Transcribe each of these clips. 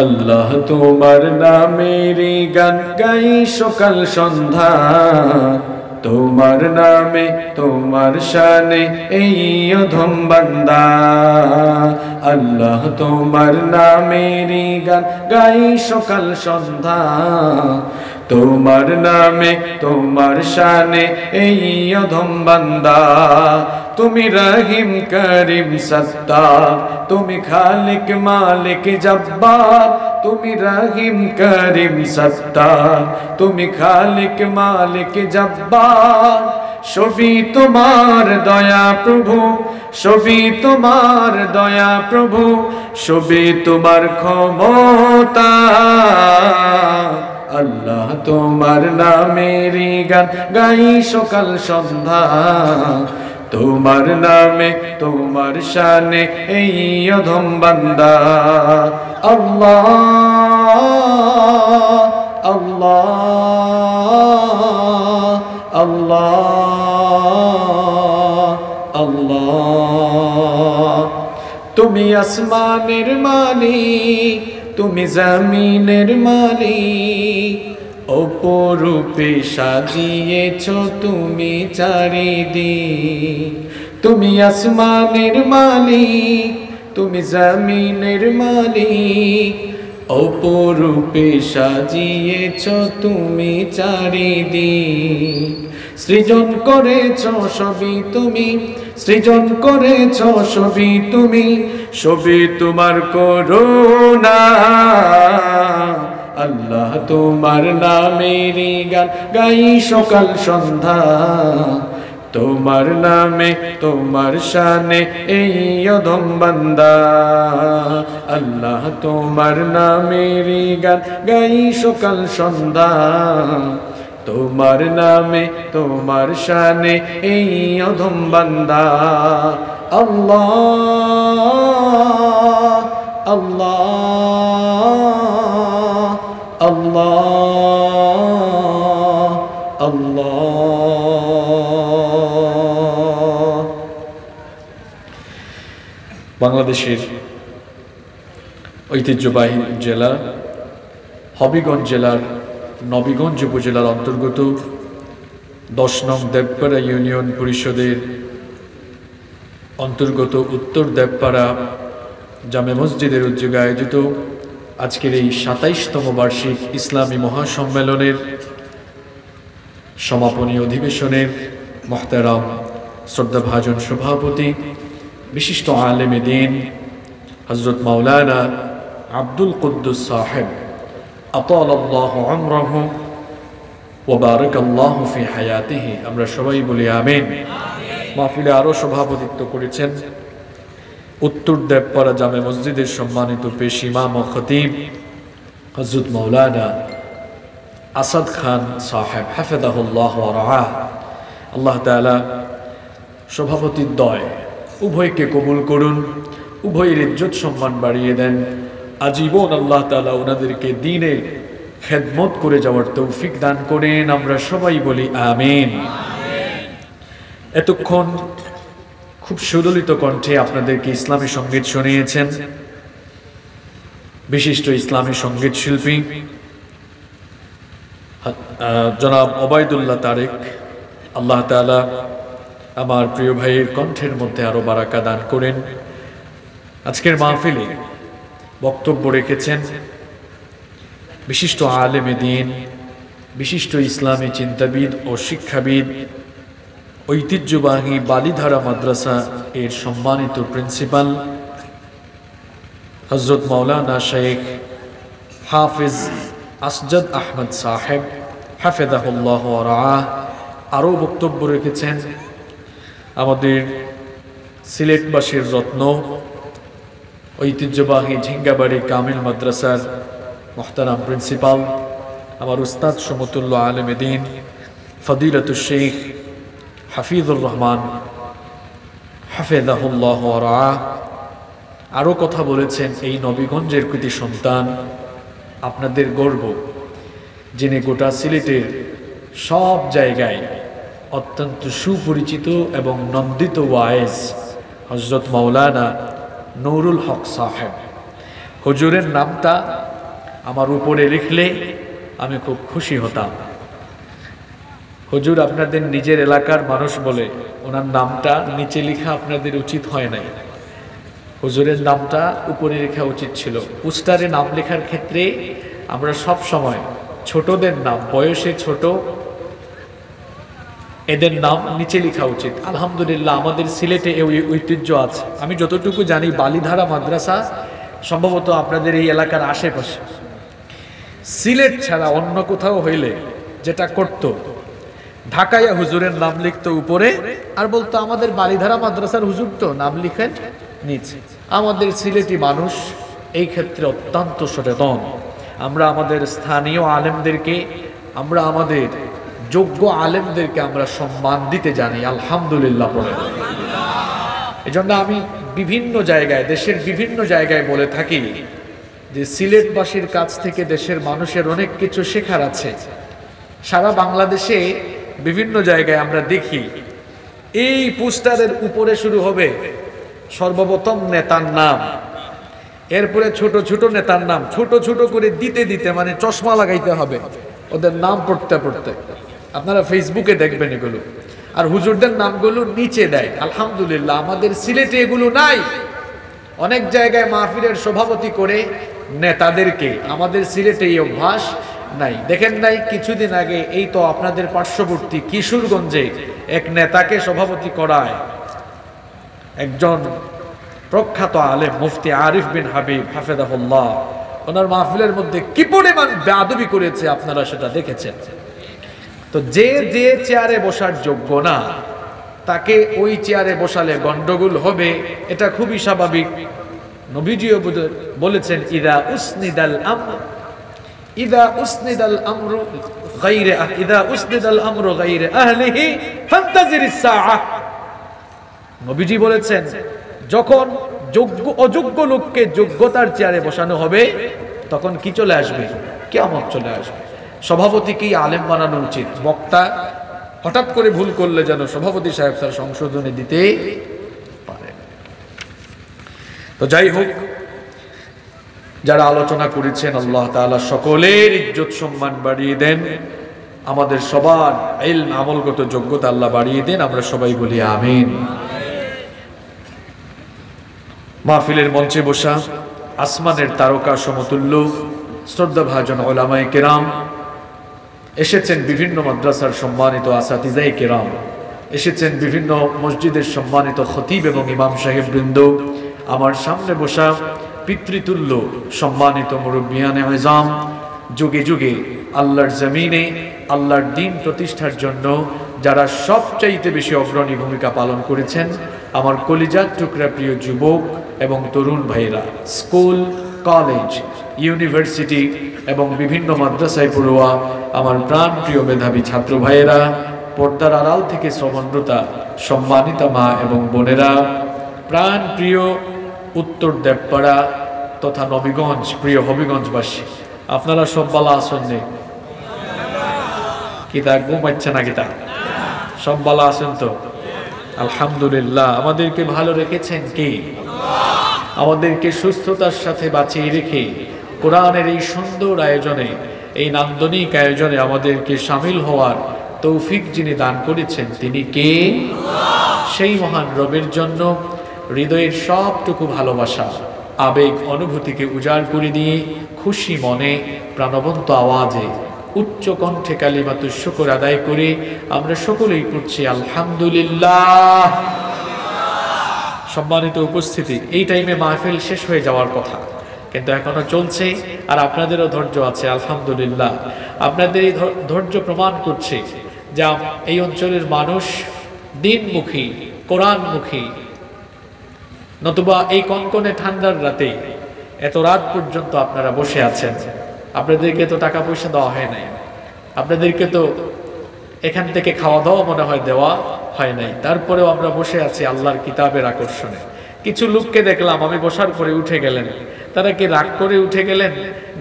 আল্লাহ তোমার নামেরই গান গাই সকাল সন্ধ্যা, তোমার নামে তোমার শানে এই অধম বান্দা। আল্লাহ তোমার নামেরই গান গাই সকাল সন্ধ্যা, তোমার নামে তোমার শানে এই অধম বান্দা। তুমি রহিম করিম সত্তার, তুমি খালিক মালিক জব্বার। তুমি রহিম করিম সত্তার, তুমি খালিক মালিক জব্বার। সবই তোমার দয়া প্রভু, সবই তোমার দয়া প্রভু, সবই তোমার ক্ষমতা। আল্লাহ তোমার নামেরই গান গাই সকাল সন্ধ্যা, তোমার নামে তোমার শানে এই অধম বান্দা। আল্লাহ আল্লাহ আল্লাহ আল্লাহ। তুমি আসমানের মালিক, তুমি জমিনের মালিক, অপরূপে সাজিয়েছ তুমি চারিদিক। তুমি আসমানের মালিক, তুমি জমিনের মালিক, অপরূপে সাজিয়েছ তুমি চারিদিক। সৃজন করেছ সবই তুমি, সৃজন করেছ সবই তুমি, সবই তোমার করুণা। আল্লাহ তোমার নামেরই গান গাই সকাল সন্ধ্যা, তোমার নামে তোমার শানে এই অধম বান্দা। আল্লাহ তোমার নামেরই গান গাই সকাল সন্ধ্যা, তোমার নামে তোমার শানে এই অধম বান্দা। আল্লাহ আল্লাহ আল্লাহ আল্লাহ। বাংলাদেশের ঐতিহ্যবাহী জেলা হবিগঞ্জ জেলার নবীগঞ্জ উপজেলার অন্তর্গত 10 নং দেবপাড়া ইউনিয়ন পরিষদের অন্তর্গত উত্তর দেবপাড়া জামে মসজিদের উদ্যোগে আয়োজিত আজকের এই 27তম বার্ষিক ইসলামী মহাসম্মেলনের সমাপনী অধিবেশনের মুহতারাম শ্রদ্ধাভাজন সভাপতি বিশিষ্ট আলেমে দ্বীন হযরত মাওলানা আব্দুল কুদ্দুস সাহেব আতালাল্লাহু আমরাহু ওয়া বারাকাল্লাহু ফি হায়াতিহি, আমরা সবাই বলি আমিন। মাহফিলে আরো সভাপতিত্ব করেছেন উত্তর দেবপাড়া জামে মসজিদের সম্মানিত পেশ ইমাম ও খতিব হযরত মাওলানা আসাদ খান সাহেব হাফিজাহুল্লাহ ওয়া রাআহ। আল্লাহ তাআলা সভাপতিদ্বয় উভয়কে কবুল করুন, উভয়ের ইজ্জত সম্মান বাড়িয়ে দেন। আজীবন আল্লাহ তাআলা ওনাদেরকে দ্বীনের খেদমত করে যাওয়ার তৌফিক দান করেন, আমরা সবাই বলি আমিন। এতক্ষণ খুব সুললিত কণ্ঠে আপনাদেরকে ইসলামী সঙ্গীত শুনিয়েছেন বিশিষ্ট ইসলামী সঙ্গীত শিল্পী জনাব ওবায়দুল্লাহ তারেক। আল্লাহ তাআলা আমার প্রিয় ভাইয়ের কণ্ঠের মধ্যে আরো বারাকা দান করেন। আজকের মাহফিলে বক্তব্য রেখেছেন বিশিষ্ট আলেমে দ্বীন, বিশিষ্ট ইসলামী চিন্তাবিদ ও শিক্ষাবিদ, ঐতিহ্যবাহী বালিধারা মাদ্রাসা এর সম্মানিত প্রিন্সিপাল হযরত মাওলানা শেখ হাফিজ আসজাদ আহমদ সাহেব হাফিজাহুল্লাহ ওয়া রাআহ। আরও বক্তব্য রেখেছেন আমাদের সিলেটবাসীর রত্ন, ঐতিহ্যবাহী ঝিঙ্গাবাড়ি কামিল মাদ্রাসার মুহতারাম প্রিন্সিপাল আমার উস্তাদ সমতুল্য আলেমে দ্বীন ফদিলাতুশ শেখ হাফিজুর রহমান হাফিজাহুল্লাহ ওয়া রাআহ। আরও কথা বলেছেন এই নবীগঞ্জের কৃতি সন্তান, আপনাদের গর্ব, যিনি গোটা সিলেটের সব জায়গায় অত্যন্ত সুপরিচিত এবং নন্দিত ওয়াইজ হযরত মাওলানা নুরুল হক সাহেব। হুজুরের নামটা আমার উপরে লিখলে আমি খুব খুশি হতাম। হুজুর আপনাদের নিজের এলাকার মানুষ বলে ওনার নামটা নিচে লেখা আপনাদের উচিত হয় নাই, হুজুরের নামটা উপরে লেখা উচিত ছিল। পোস্টারে নাম লেখার ক্ষেত্রে আমরা সব সময় ছোটদের নাম, বয়সে ছোট এদের নাম নিচে লেখা উচিত। আলহামদুলিল্লাহ আমাদের সিলেটে এই ঐতিহ্য আছে। আমি যতটুকু জানি বালিধারা মাদ্রাসা সম্ভবত আপনাদের এই এলাকার আশেপাশে। সিলেট ছাড়া অন্য কোথাও হইলে যেটা করত, ঢাকায় হুজুরের নাম লিখতো উপরে আর বলতো আমাদের বালিধারা মাদ্রাসার হুজুর তো, নাম লিখেন নিচে। আমাদের সিলেটি মানুষ এই ক্ষেত্রে অত্যন্ত সচেতন। আমরা আমাদের স্থানীয় আলেমদেরকে, আমরা আমাদের যোগ্য আলেমদেরকে আমরা সম্মান দিতে জানি, আলহামদুলিল্লাহ বলে। এজন্য আমি বিভিন্ন জায়গায়, দেশের বিভিন্ন জায়গায় বলে থাকি যে সিলেটবাসীর কাছ থেকে দেশের মানুষের অনেক কিছু শেখার আছে। সারা বাংলাদেশে বিভিন্ন জায়গায় আমরা দেখি এই পোস্টারের উপরে শুরু হবে সর্বপ্রথম নেতার নাম, এরপরে ছোট ছোট নেতার নাম, ছোট ছোট করে দিতে দিতে মানে চশমা লাগাইতে হবে ওদের নাম পড়তে পড়তে। আপনারা ফেসবুকে দেখবেন এগুলো। আর হুজুরদের নামগুলো নিচে দেয়। আলহামদুলিল্লাহ আমাদের সিলেটে এগুলো নাই। অনেক জায়গায় মাহফিলের সভাপতি করে নেতাদেরকে, আমাদের সিলেটে এই অভ্যাস নাই। দেখেন নাই কিছুদিন আগে এই তো আপনাদের পার্শ্ববর্তী কিশোরগঞ্জে এক নেতাকে সভাপতি করায় একজন প্রখ্যাত আলেম মুফতি আরিফ বিন হাবিব হাফেজাহুল্লাহ। ওনার মাহফিলের মধ্যে কি পরিমাণ বেয়াদবি করেছে আপনারা সেটা দেখেছেন। তো যে যে চেয়ারে বসার যোগ্য না তাকে ওই চেয়ারে বসালে গন্ডগোল হবে, এটা খুবই স্বাভাবিক। নবীজিও বলেছেন ইদা উসনিদাল আমরু গায়রে আহলিহি ফান্তাজিরিস সাআহ। নবীজি বলেছেন যখন যোগ্য অযোগ্য লোককে যোগ্যতার চেয়ারে বসানো হবে তখন কি চলে আসবে? কিয়ামত চলে আসবে। সভাপতিকেই আলেম বানানো উচিত। বক্তা হঠাৎ করে ভুল করলে যেন সভাপতি সাহেব তার সংশোধনী দিতে পারে। তো যাই হোক, যারা আলোচনা করেছেন আল্লাহ তাআলা সকলের ইজ্জত সম্মান বাড়িয়ে দেন, আমাদের সবার ইলম আমলগত যোগ্যতা আল্লাহ বাড়িয়ে দেন। আমরা সবাই বলি আমিন। মাহফিলের মঞ্চে বসা আসমানের তারকা সমতুল্য শ্রদ্ধাভাজন উলামায়ে কেরাম এসেছেন, বিভিন্ন মাদ্রাসার সম্মানিত আসাতিজায়ে কেরাম এসেছেন, বিভিন্ন মসজিদের সম্মানিত খতিব এবং ইমাম সাহেব বৃন্দ, আমার সামনে বসা পিতৃতুল্য সম্মানিত মুরব্বিয়ানে আযম, যুগে যুগে আল্লাহর জমিনে আল্লাহর দ্বীন প্রতিষ্ঠার জন্য যারা সবচাইতে বেশি অগ্রণী ভূমিকা পালন করেছেন, আমার কলিজার টুকরা প্রিয় যুবক এবং তরুণ ভাইরা, স্কুল, কলেজ, ইউনিভার্সিটি এবং বিভিন্ন মাদ্রাসায় পড়ুয়া আমার প্রাণ প্রিয় মেধাবী ছাত্র ভাইয়েরা, পর্দার আড়াল থেকে শ্রবণরতা সম্মানিতা মা এবং বোনেরা, প্রাণ প্রিয় উত্তর দেবপাড়া তথা নবীগঞ্জ প্রিয় হবিগঞ্জবাসী, আপনারা সব বালা আসেননি? কিতা ঘুমাচ্ছে না? কিতা সব বালা আছেন তো? আলহামদুলিল্লাহ। আমাদেরকে ভালো রেখেছেন কে? আমাদেরকে সুস্থতার সাথে বাঁচিয়ে রেখে কোরআনের এই সুন্দর আয়োজনে, এই নান্দনিক আয়োজনে আমাদেরকে শামিল হওয়ার তৌফিক যিনি দান করেছেন তিনি কে? সেই মহান রবের জন্য হৃদয়ের সবটুকু ভালোবাসা, আবেগ, অনুভূতিকে উজাড় করে দিয়ে খুশি মনে প্রাণবন্ত আওয়াজে উচ্চ কণ্ঠে কালিমাতুশ শুকর আদায় করে আমরা সকলেই পড়ছি আলহামদুলিল্লাহ। সম্মানিত উপস্থিতি, এই টাইমে মাহফিল শেষ হয়ে যাওয়ার কথা, কিন্তু এখনো চলছে আর আপনাদেরও ধৈর্য আছে আলহামদুলিল্লাহ। আপনাদের এই ধৈর্য প্রমাণ করছে যে এই অঞ্চলের মানুষ দিনমুখী, কোরআনমুখী। নতুবা এই কনকনে ঠান্ডার রাতে এত রাত পর্যন্ত আপনারা বসে আছেন। আপনাদেরকে তো টাকা পয়সা দেওয়া হয় নাই, আপনাদেরকে তো এখান থেকে খাওয়া দাওয়া মনে হয় দেওয়া হয় নাই, তারপরেও আমরা বসে আছি আল্লাহর কিতাবের আকর্ষণে। কিছু লোককে দেখলাম আমি বসার পরে উঠে গেলেন। তারা কি রাগ করে উঠে গেলেন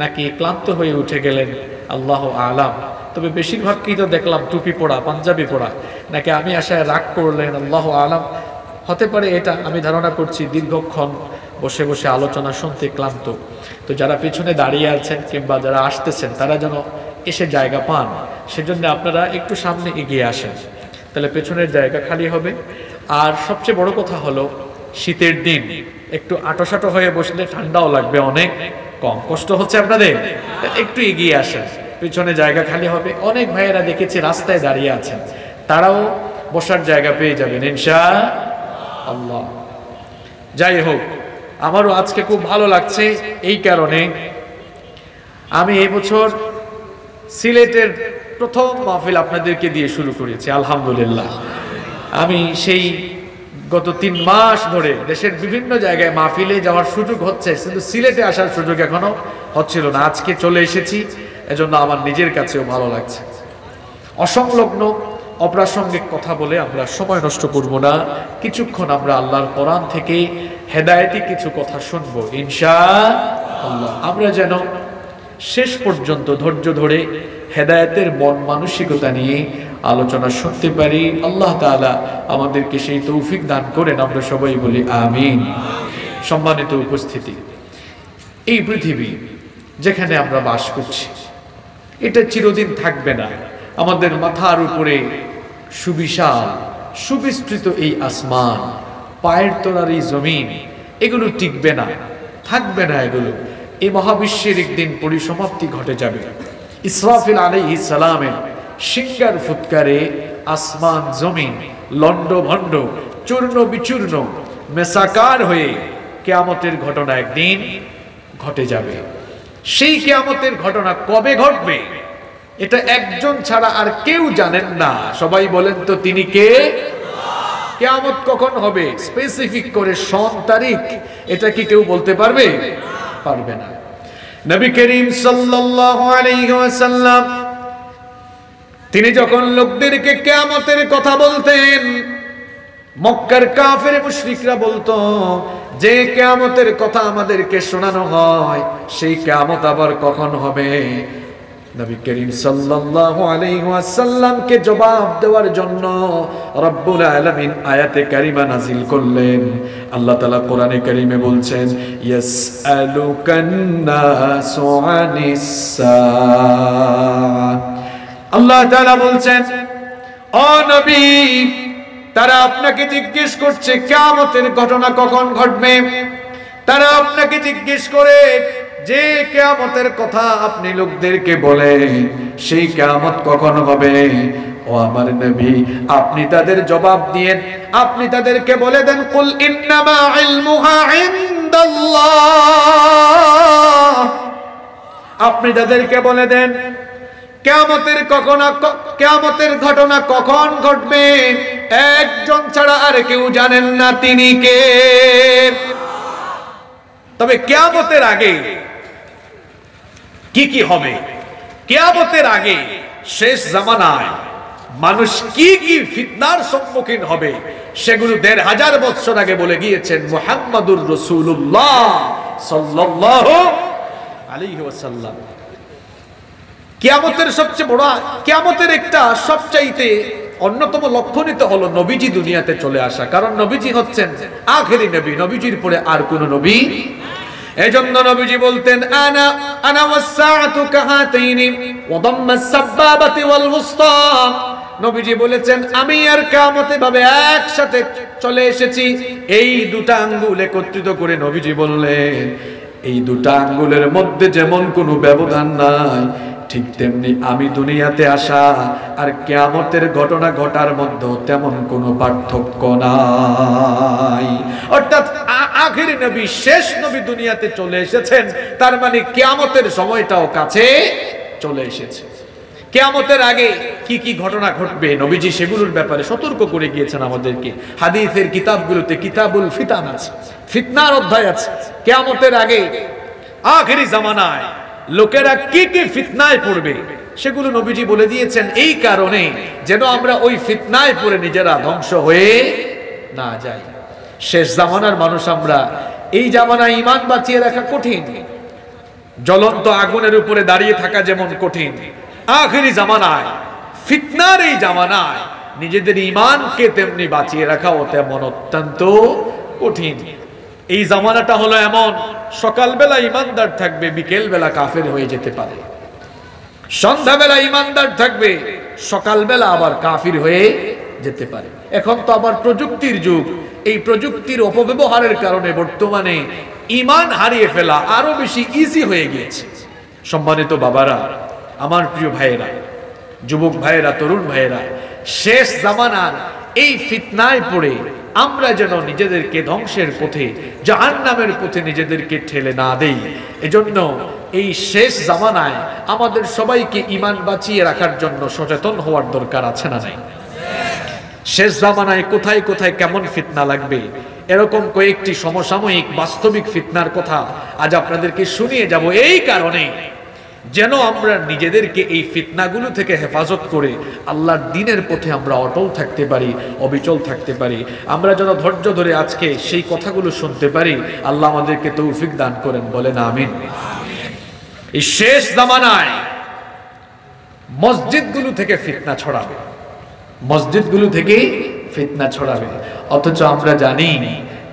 নাকি ক্লান্ত হয়ে উঠে গেলেন আল্লাহ আলাম। তবে বেশিরভাগকেই তো দেখলাম টুপি পরা, পাঞ্জাবি পরা, নাকি আমি আশায় রাগ করলেন আল্লাহ আলাম। হতে পারে এটা, আমি ধারণা করছি দীর্ঘক্ষণ বসে বসে আলোচনা শুনতে ক্লান্ত। তো যারা পিছনে দাঁড়িয়ে আছেন কিংবা যারা আসতেছেন তারা যেন এসে জায়গা পান, সেজন্য আপনারা একটু সামনে এগিয়ে আসেন, তাহলে পেছনের জায়গা খালি হবে। আর সবচেয়ে বড় কথা হলো শীতের দিন একটু আঁটোসাঁটো হয়ে বসলে ঠান্ডাও লাগবে অনেক কম, কষ্ট হচ্ছে আপনাদের, একটু এগিয়ে আসেন, পিছনে জায়গা খালি হবে। অনেক ভাইয়েরা দেখেছি রাস্তায় দাঁড়িয়ে আছেন, তারাও বসার জায়গা পেয়ে যাবেন ইনশাআল্লাহ। যাই হোক, আমারও আজকে খুব ভালো লাগছে এই কারণে, আমি এই বছর সিলেটের প্রথম মাহফিল আপনাদেরকে দিয়ে শুরু করেছি আলহামদুলিল্লাহ। আমি সেই গত 3 মাস ধরে দেশের বিভিন্ন জায়গায় মাহফিলে যাওয়ার সুযোগ হচ্ছে, কিন্তু সিলেটে আসার সুযোগ এখনো হচ্ছিল না। আজকে চলে এসেছি, এজন্য আমার নিজের কাছেও ভালো লাগছে। অসংলগ্ন অপ্রাসঙ্গিক কথা বলে আমরা সময় নষ্ট করব না, কিছুক্ষণ আমরা আল্লাহর কোরআন থেকে হেদায়েতি কিছু কথা শুনবো ইনশাআল্লাহ। আমরা যেন শেষ পর্যন্ত ধৈর্য ধরে হেদায়েতের মন মানসিকতা নিয়ে আলোচনা শুনতে পারি। আল্লাহ তাআলা আমাদেরকে সেই তৌফিক দান করেন, আমরা সবাই বলি আমিন। সম্মানিত উপস্থিতি, এই পৃথিবী যেখানে আমরা বাস করছি এটা চিরদিন থাকবে না। আমাদের মাথার উপরে সুবিশাল সুবিস্তৃত এই আসমান, পায়ের তলার এই জমিন, এগুলো টিকবে না, থাকবে না এগুলো। এই মহাবিশ্বের একদিন পরিসমাপ্তি ঘটে যাবে। ইসরাফিল আলাইহিস সালামের সিংহার ফুৎকারে আসমান জমিন লন্ডভন্ড চূর্ণ বিচূর্ণ মেসাকার হয়ে কিয়ামতের ঘটনা একদিন ঘটে যাবে। সেই কিয়ামতের ঘটনা কবে ঘটবে এটা একজন ছাড়া আর কেউ জানেন না। সবাই বলেন তো তিনি কে? কিয়ামত কখন হবে স্পেসিফিক করে সন তারিখ এটা কি কেউ বলতে পারবে? পারবে না। নবী করিম সাল্লাল্লাহু আলাইহি ওয়াসাল্লাম তিনি যখন লোকদেরকে কিয়ামতের কথা বলতেন, মক্কার কাফের মুশরিকরা বলতো যে কিয়ামতের কথা আমাদেরকে শোনানো হয় সেই কিয়ামত আবার কখন হবে? নবী করিম সাল্লাল্লাহু আলাইহি ওয়াসাল্লামকে জবাব দেওয়ার জন্য রব্বুল আলামিন আয়াতে কারিমা নাজিল করলেন। আল্লাহ তাআলা কোরআনে কারিমে বলছেন, ইয়াসআলুকান নাসু আনিস সাআ। আল্লাহ তাআলা বলছেন, ও নবী, তারা আপনাকে জিজ্ঞেস করছে কিয়ামতের ঘটনা কখন ঘটবে। তারা আপনাকে জিজ্ঞেস করে যে কিয়ামতের কথা আপনি লোকদেরকে বলেন সেই কিয়ামত কখন হবে। ও আমার নবী, আপনি তাদের জবাব দিয়েন, আপনি তাদেরকে বলে দেন, কুল ইন্নামা ইলমুহা ইনদাল্লাহ। আপনি তাদেরকে বলে দেন কিয়ামতের ঘটনা কখন ঘটবে একজন ছাড়া আর কেউ জানেন না, তিনি কে? তবে কিয়ামতের আগে কি কি হবে, কিয়ামতের আগে শেষ জামানায় মানুষ কি কি ফিতনার সম্মুখীন হবে সেগুলো ১৫০০ বছর আগে বলে গিয়েছেন মুহাম্মাদুর রাসূলুল্লাহ সাল্লাল্লাহু আলাইহি ওয়াসাল্লাম। কিয়ামতের সবচেয়ে বড়, কিয়ামতের একটা সবচাইতে অন্যতম লক্ষণিত হলো নবীজি দুনিয়াতে চলে আসা। কারণ নবীজি হচ্ছেন আখেরি নবী, নবীজির পরে আর কোন নবী। এজন্য নবীজি বলতেন, আনা আনা ওয়াসসাআতু কাহাতাইনি ওয়া দাম্মাস সাবাবাতি ওয়াল ওয়ুসতা। নবীজি বলেছেন, আমি আর কিয়ামত ভাবে একসাথে চলে এসেছি। এই দুটা আঙ্গুল একত্রিত করে নবীজি বললেন, এই দুটা আঙ্গুলের মধ্যে যেমন কোনো ব্যবধান নাই, ঠিক তেমনি আমি দুনিয়াতে আসা আর কিয়ামতের ঘটনা ঘটার মধ্যে তেমন কোনো পার্থক্য নাই। অর্থাৎ আখেরি নবী, শেষ নবী দুনিয়াতে চলে এসেছেন, তার মানে কিয়ামতের সময়টাও কাছে চলে এসেছে। কিয়ামতের আগে কি কি ঘটনা ঘটবে নবীজি সেগুলোর ব্যাপারে সতর্ক করে গিয়েছেন আমাদেরকে। হাদিসের কিতাবগুলোতে কিতাবুল ফিতান আছে, ফিতনার অধ্যায় আছে। কিয়ামতের আগে আখেরি জামানায় লোকেরা কি কি ফিতনায় পড়বে সেগুলো নবীজি বলে দিয়েছেন, এই কারণে যেন আমরা ওই ফিতনায় পড়ে নিজেরা ধ্বংস হয়ে না যাই। শেষ জামানার মানুষ আমরা, এই জামানায় ঈমান বাঁচিয়ে রাখা কঠিন, জ্বলন্ত আগুনের উপরে দাঁড়িয়ে থাকা যেমন কঠিন, আখেরি জামানায় ফিতনার এই জামানায় নিজেদের ঈমানকে তেমনি বাঁচিয়ে রাখাও তেমন অত্যন্ত কঠিন। এই জামানাটা হলো এমন, সকালবেলা ইমানদার থাকবে, বিকেলবেলা কাফের হয়ে যেতে পারে। সন্ধ্যাবেলা ইমানদার থাকবে, সকালবেলা আবার কাফির হয়ে যেতে পারে। এখন তো আবার প্রযুক্তির যুগ, এই প্রযুক্তির অপব্যবহারের কারণে বর্তমানে ঈমান হারিয়ে ফেলা আরো বেশি ইজি হয়ে গিয়েছে। সম্মানিত বাবারা, আমার প্রিয় ভাইয়েরা, যুবক ভাইয়েরা, তরুণ ভাইয়েরা, শেষ জামানার এই ফিতনায় পড়ে আমরা যেন নিজেদেরকে ধ্বংসের পথে, জাহান্নামের পথে নিজেদেরকে ঠেলে না দেই। এজন্য এই শেষ জামানায় আমাদের সবাইকে ঈমান বাঁচিয়ে রাখার জন্য সচেতন হওয়ার দরকার আছে না নাই? শেষ জামানায় কোথায় কোথায় কেমন ফিতনা লাগবে, এরকম কয়েকটি সমসাময়িক বাস্তবিক ফিতনার কথা আজ আপনাদেরকে শুনিয়ে যাব, এই কারণে যেন আমরা নিজেদেরকে এই ফিতনাগুলো থেকে হেফাজত করে আল্লাহর দ্বীনের পথে আমরা অটল থাকতে পারি, অবিচল থাকতে পারি। আমরা যেন ধৈর্য ধরে আজকে সেই কথাগুলো শুনতে পারি। আল্লাহ আমাদেরকে তৌফিক দান করেন, বলেন আমিন। এই শেষ জামানায় মসজিদগুলো থেকে ফিতনা ছড়াবে, মসজিদগুলো থেকে ফিতনা ছড়াবে। অথচ আমরা জানি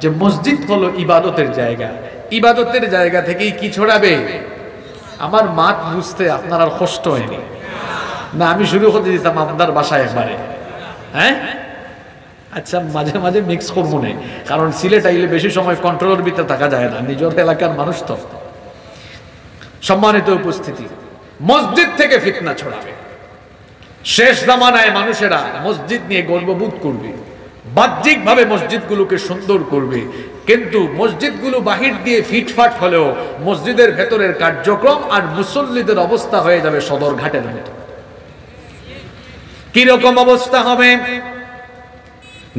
যে মসজিদ হলো ইবাদতের জায়গা, ইবাদতের জায়গা থেকেই কি ছড়াবে? আমার মাত বুঝতে আপনার আর কষ্ট হয়নি না? আমি শুরু করে দিতাম আপনার বাসায় একবারে, হ্যাঁ আচ্ছা, মাঝে মাঝে মিক্স করবো না, কারণ সিলেট আইলে বেশি সময় কন্ট্রোলের ভিতরে থাকা যায় না, নিজের এলাকার মানুষ তো। সম্মানিত উপস্থিতি, মসজিদ থেকে ফিতনা ছড়াবে। শেষ জামানায় মানুষেরা মসজিদ নিয়ে গর্ববোধ করবে, বাহ্যিকভাবে মসজিদগুলোকে সুন্দর করবে, কিন্তু মসজিদগুলো বাহির দিয়ে ফিটফাট হলেও মসজিদের ভেতরের কার্যক্রম আর মুসল্লিদের অবস্থা হয়ে যাবে সদরঘাটের মতো। কি রকম অবস্থা হবে?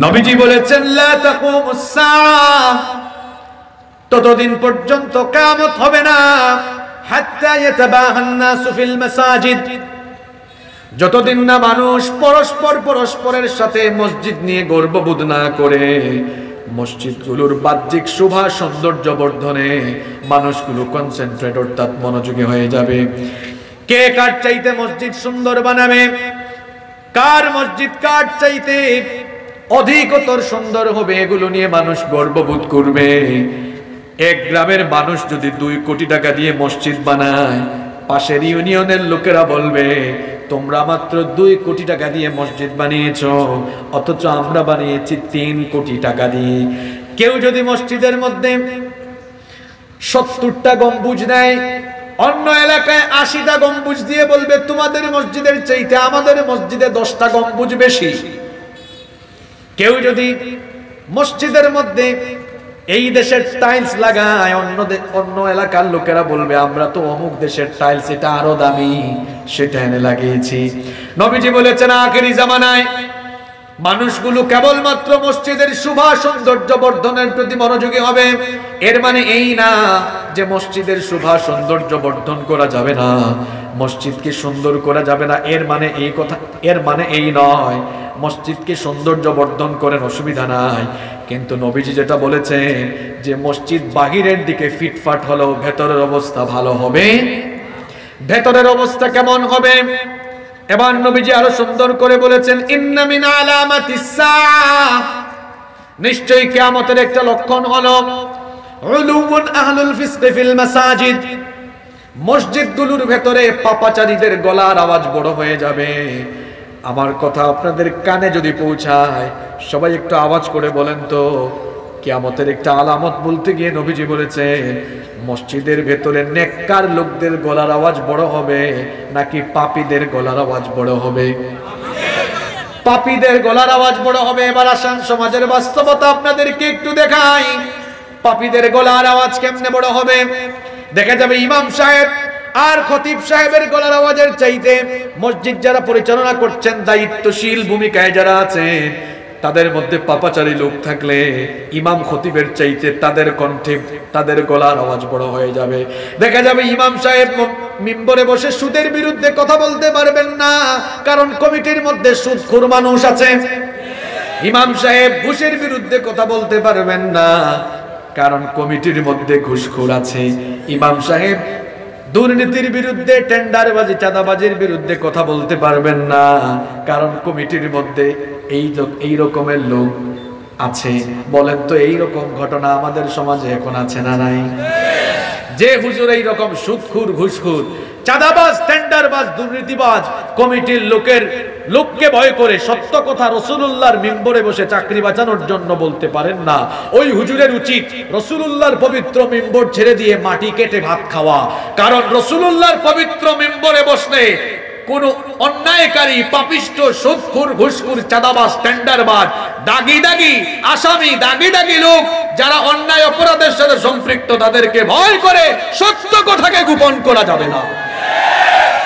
নবীজি বলেছেন, লা তাকুমুস সাআহ, ততদিন পর্যন্ত কিয়ামত হবে না, হাত্তা ইয়াতাবাহান নাসু ফিল মাসাজিদ, যতদিন না মানুষ পরস্পরের সাথে মসজিদ নিয়ে গর্ববোধ না করে, মসজিদগুলোর বাহ্যিক শোভা সৌন্দর্য বর্ধনে মানুষগুলো কনসেন্ট্রেট অর্থাৎ মনোযোগী হয়ে যাবে। কে কার চাইতে মসজিদ সুন্দর বানাবে, কার মসজিদ কার চাইতে অধিকতর সুন্দর হবে, এগুলো নিয়ে মানুষ গর্ববোধ করবে। এক গ্রামের মানুষ যদি 2 কোটি টাকা দিয়ে মসজিদ বানায়, পাশের ইউনিয়নের লোকেরা বলবে, তোমরা মাত্র 2 কোটি টাকা দিয়ে মসজিদ বানিয়েছো, অথচ আমরা বানিয়েছি 3 কোটি টাকা দিয়ে। কেউ যদি মসজিদের মধ্যে 70টা গম্বুজ দেয়, অন্য এলাকায় 80টা গম্বুজ দিয়ে বলবে, তোমাদের মসজিদের চাইতে আমাদের মসজিদে 10টা গম্বুজ বেশি। কেউ যদি মসজিদের মধ্যে এই দেশের টাইলস লাগায়, অন্য এলাকার লোকেরা বলবে, আমরা তো অমুক দেশের টাইলস, এটা আরো দামি, সেটা এনে লাগিয়েছি। নবীজি বলেছেন, আখেরি জামানায় মানুষগুলো কেবলমাত্র মসজিদের শোভা সৌন্দর্য বর্ধনের প্রতি মনোযোগী হবে। এর মানে এই না যে মসজিদের শোভা সৌন্দর্য বর্ধন করা যাবে না, মসজিদকে সুন্দর করা যাবে না, এর মানে এই কথা, এর মানে এই নয়। মসজিদকে সৌন্দর্য বর্ধন করেন, অসুবিধা নাই, কিন্তু নবীজি যেটা বলেছেন যে মসজিদ বাহিরের দিকে ফিটফাট হলেও ভেতরের অবস্থা ভালো হবে। ভেতরের অবস্থা কেমন হবে? এবার নবীজি আরো সুন্দর করে বলেছেন, ইন্না মিন আলামাতিস সাআহ, নিশ্চয়ই কিয়ামতের একটা লক্ষণ হলো উলুউন আহলুল ফিসক ফিল মাসাজিদ, মসজিদগুলোর ভেতরে পাপাচারীদের গলার আওয়াজ বড় হয়ে যাবে। আমার কথা আপনাদের কানে যদি পৌঁছায়, সবাই একটু আওয়াজ করে বলেন তো, কিয়ামতের একটা আলামত বলতে গিয়ে নবীজি বলেছেন, মসজিদের ভেতরে নেককার লোকদের গলার আওয়াজ বড় হবে নাকি পাপীদের গলার আওয়াজ বড় হবে? পাপীদের গলার আওয়াজ বড় হবে। এবার আসেন সমাজের বাস্তবতা আপনাদেরকে একটু দেখাই, পাপীদের গলার আওয়াজ কেমনে বড় হবে। দেখা যাবে ইমাম সাহেব আর খতিব সাহেবের গলার আওয়াজের চাইতে মসজিদ যারা পরিচালনা করছেন, দায়িত্বশীল ভূমিকায় যারা আছেন, তাদের মধ্যে পাপাচারী লোক থাকলে ইমাম খতিবের চাইতে তাদের কণ্ঠে, তাদের গলার আওয়াজ বড় হয়ে যাবে। দেখা যাবে ইমাম সাহেব মিম্বরে বসে সুদের বিরুদ্ধে কথা বলতে পারবেন না, কারণ কমিটির মধ্যে সুদখোর মানুষ আছে। ইমাম সাহেব ঘুষের বিরুদ্ধে কথা বলতে পারবেন না, কারণ কমিটির মধ্যে ঘুষখোর আছে। ইমাম সাহেব দুর্নীতির বিরুদ্ধে, টেন্ডারবাজি, চাঁদাবাজির বিরুদ্ধে কথা বলতে পারবেন না, কারণ কমিটির মধ্যে এই রকমের লোক আছে। বলেন তো এই রকম ঘটনা আমাদের সমাজে এখন আছে না নাই? যে হুজুর এই রকম সুদখোর, ঘুষখোর, চাঁদাবাজ, টেন্ডারবাজ, দুর্নীতিবাজ কমিটির লোককে ভয় করে সত্য কথা রাসূলুল্লাহর মিম্বরে বসে চাকরি বাঁচানোর জন্য বলতে পারেন না, ওই হুজুরের উচিত রাসূলুল্লাহর পবিত্র মিম্বর ছেড়ে দিয়ে মাটি কেটে ভাত খাওয়া। কারণ রাসূলুল্লাহর পবিত্র মিম্বরে বসলে কোন অন্যায়কারী, পাপিষ্ট, সুদখোর, ঘুষখোর, চাঁদাবাজ, টেন্ডারবাজ, দাগি আসামি, দাগি লোক যারা অন্যায় অপরাধের সাথে সম্পৃক্ত, তাদেরকে ভয় করে সত্য কথাকে গোপন করা যাবে না।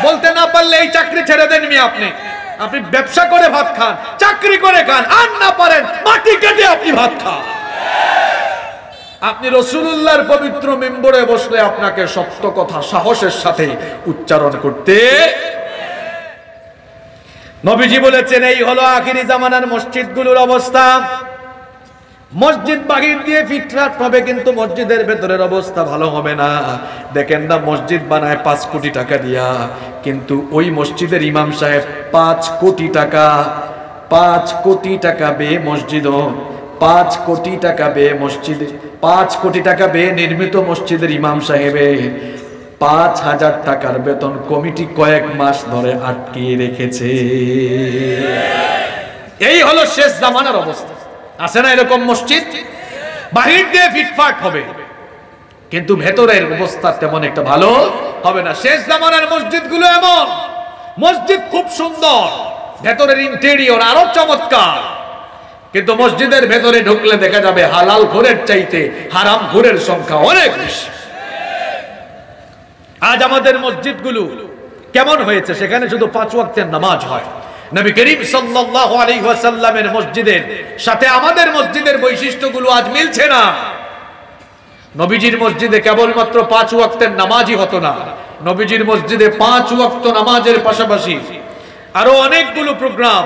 বলতে না পারলে এই চাকরি ছেড়ে দেন মিয়া, আপনি ব্যবসা করে ভাত খান, চাকরি করে খান, আর না পারেন মাটি কেটে আপনি ভাত খান। আপনি রাসূলুল্লাহর পবিত্র মিম্বরে বসলে আপনাকে সত্য কথা সাহসের সাথে উচ্চারণ করতে। নবীজি বলেছেন এই হলো আখিরি জামানার মসজিদগুলোর অবস্থা। মসজিদ বাহির দিয়ে ফিটফাট হবে, কিন্তু মসজিদের ভেতরের অবস্থা ভালো হবে না। দেখেন না, মসজিদ বানায় 5 কোটি টাকা দিয়া, কিন্তু ওই মসজিদের ইমাম সাহেব 5 কোটি টাকা ব্যয়ে মসজিদ, 5 কোটি টাকা ব্যয়ে মসজিদে, 5 কোটি টাকা ব্যয়ে নির্মিত মসজিদের ইমাম সাহেবের 5,000 টাকার বেতন কমিটি কয়েক মাস ধরে আটকিয়ে রেখেছে। এই হলো শেষ জামানার অবস্থা। আছে না এরকম মসজিদ? বাহির দিয়ে ফিটফাট হবে, কিন্তু ভেতরের অবস্থা তেমন একটা ভালো হবে না। শেষ জামানার মসজিদগুলো এমন, মসজিদ খুব সুন্দর, ভেতরের ইন্টেরিয়র আরো চমৎকার, কিন্তু মসজিদের ভেতরে ঢুকলে দেখা যাবে হালাল ঘরের চাইতে হারাম ঘরের সংখ্যা অনেক বেশি। আজ আমাদের মসজিদগুলো কেমন হয়েছে? সেখানে শুধু 5 ওয়াক্তের নামাজ হয়। নবী করিম সাল্লাল্লাহু আলাইহি ওয়াসাল্লামের মসজিদের সাথে আমাদের মসজিদের বৈশিষ্ট্যগুলো আজ মিলছে না। নবীজির মসজিদে কেবলমাত্র 5 ওয়াক্তের নামাজই হতো না, নবীজির মসজিদে 5 ওয়াক্ত নামাজের পাশাপাশি আরো অনেকগুলো প্রোগ্রাম,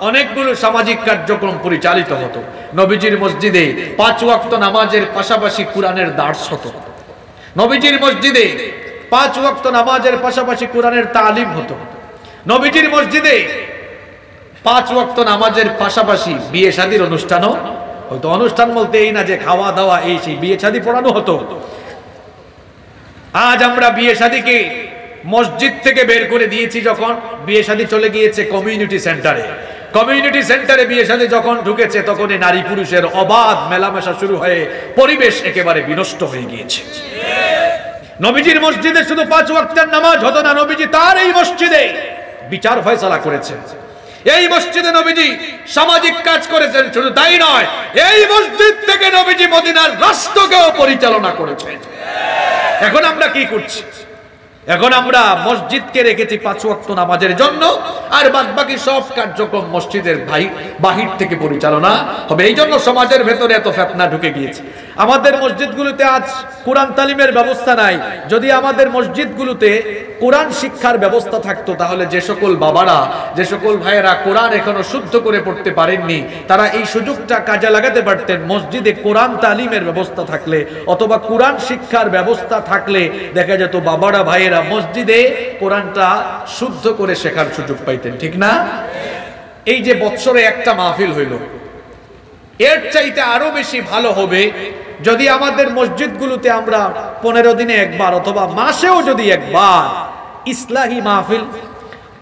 অনেকগুলো সামাজিক কার্যক্রম পরিচালিত হতো। নবীজির মসজিদে 5 ওয়াক্ত নামাজের পাশাপাশি কোরআনের দার্স হতো। নবীজির মসজিদে 5 ওয়াক্ত নামাজের পাশাপাশি কোরআনের তালিম হতো। নবীজির মসজিদে 5 ওয়াক্ত নামাজের পাশাপাশি বিয়ে শাদীর অনুষ্ঠানও হতো। অনুষ্ঠান বলতে এই না যে খাওয়া দাওয়া, এই সেই, বিয়ে শাদী পড়ানো হতো। আজ আমরা বিয়ে শাদীকে মসজিদ থেকে বের করে দিয়েছি, যখন বিয়ে শাদী চলে গিয়েছে কমিউনিটি সেন্টারে। কমিউনিটি সেন্টারে বিয়ে শাদী যখন ঢুকেছে, তখন নারী পুরুষের অবাধ মেলামেশা শুরু হয়ে পরিবেশ একেবারে বিনষ্ট হয়ে গিয়েছে। নবীজির মসজিদে শুধু 5 ওয়াক্তের নামাজ হতো না, নবীজি তার এই মসজিদে বিচার ফয়সালা করেছেন। এই মসজিদে নবীজি সামাজিক কাজ করেছেন। শুধু তাই নয়, এই মসজিদ থেকে নবীজি মদিনার রাষ্ট্রকেও পরিচালনা করেছেন। এখন আমরা কি করছি? এখন আমরা মসজিদকে রেখেছি 5 ওয়াক্ত নামাজের জন্য, আর বাদবাকি সব কার্যক্রম মসজিদের বাহির থেকে পরিচালনা হবে। এই জন্য সমাজের ভেতরে এত ফিতনা ঢুকে গিয়েছে। আমাদের মসজিদগুলোতে আজ কোরআন তালিমের ব্যবস্থা নাই। যদি আমাদের মসজিদগুলোতে কোরআন শিক্ষার ব্যবস্থা থাকতো, তাহলে যে সকল বাবারা, যে সকল ভাইয়েরা কোরআন এখনো শুদ্ধ করে পড়তে পারেননি, তারা এই সুযোগটা কাজে লাগাতে পারতেন। মসজিদে কোরআন তালিমের ব্যবস্থা থাকলে, অথবা কোরআন শিক্ষার ব্যবস্থা থাকলে, দেখা যেত বাবারা, ভাইয়েরা মসজিদে কোরআনটা শুদ্ধ করে শেখার সুযোগ পাইতেন। ঠিক না? এই যে বৎসরে একটা মাহফিল হইল, এর চাইতে আরো বেশি ভালো হবে যদি আমাদের মসজিদগুলোতে আমরা 15 দিনে একবার অথবা মাসেও যদি একবার ইসলাহি মাহফিল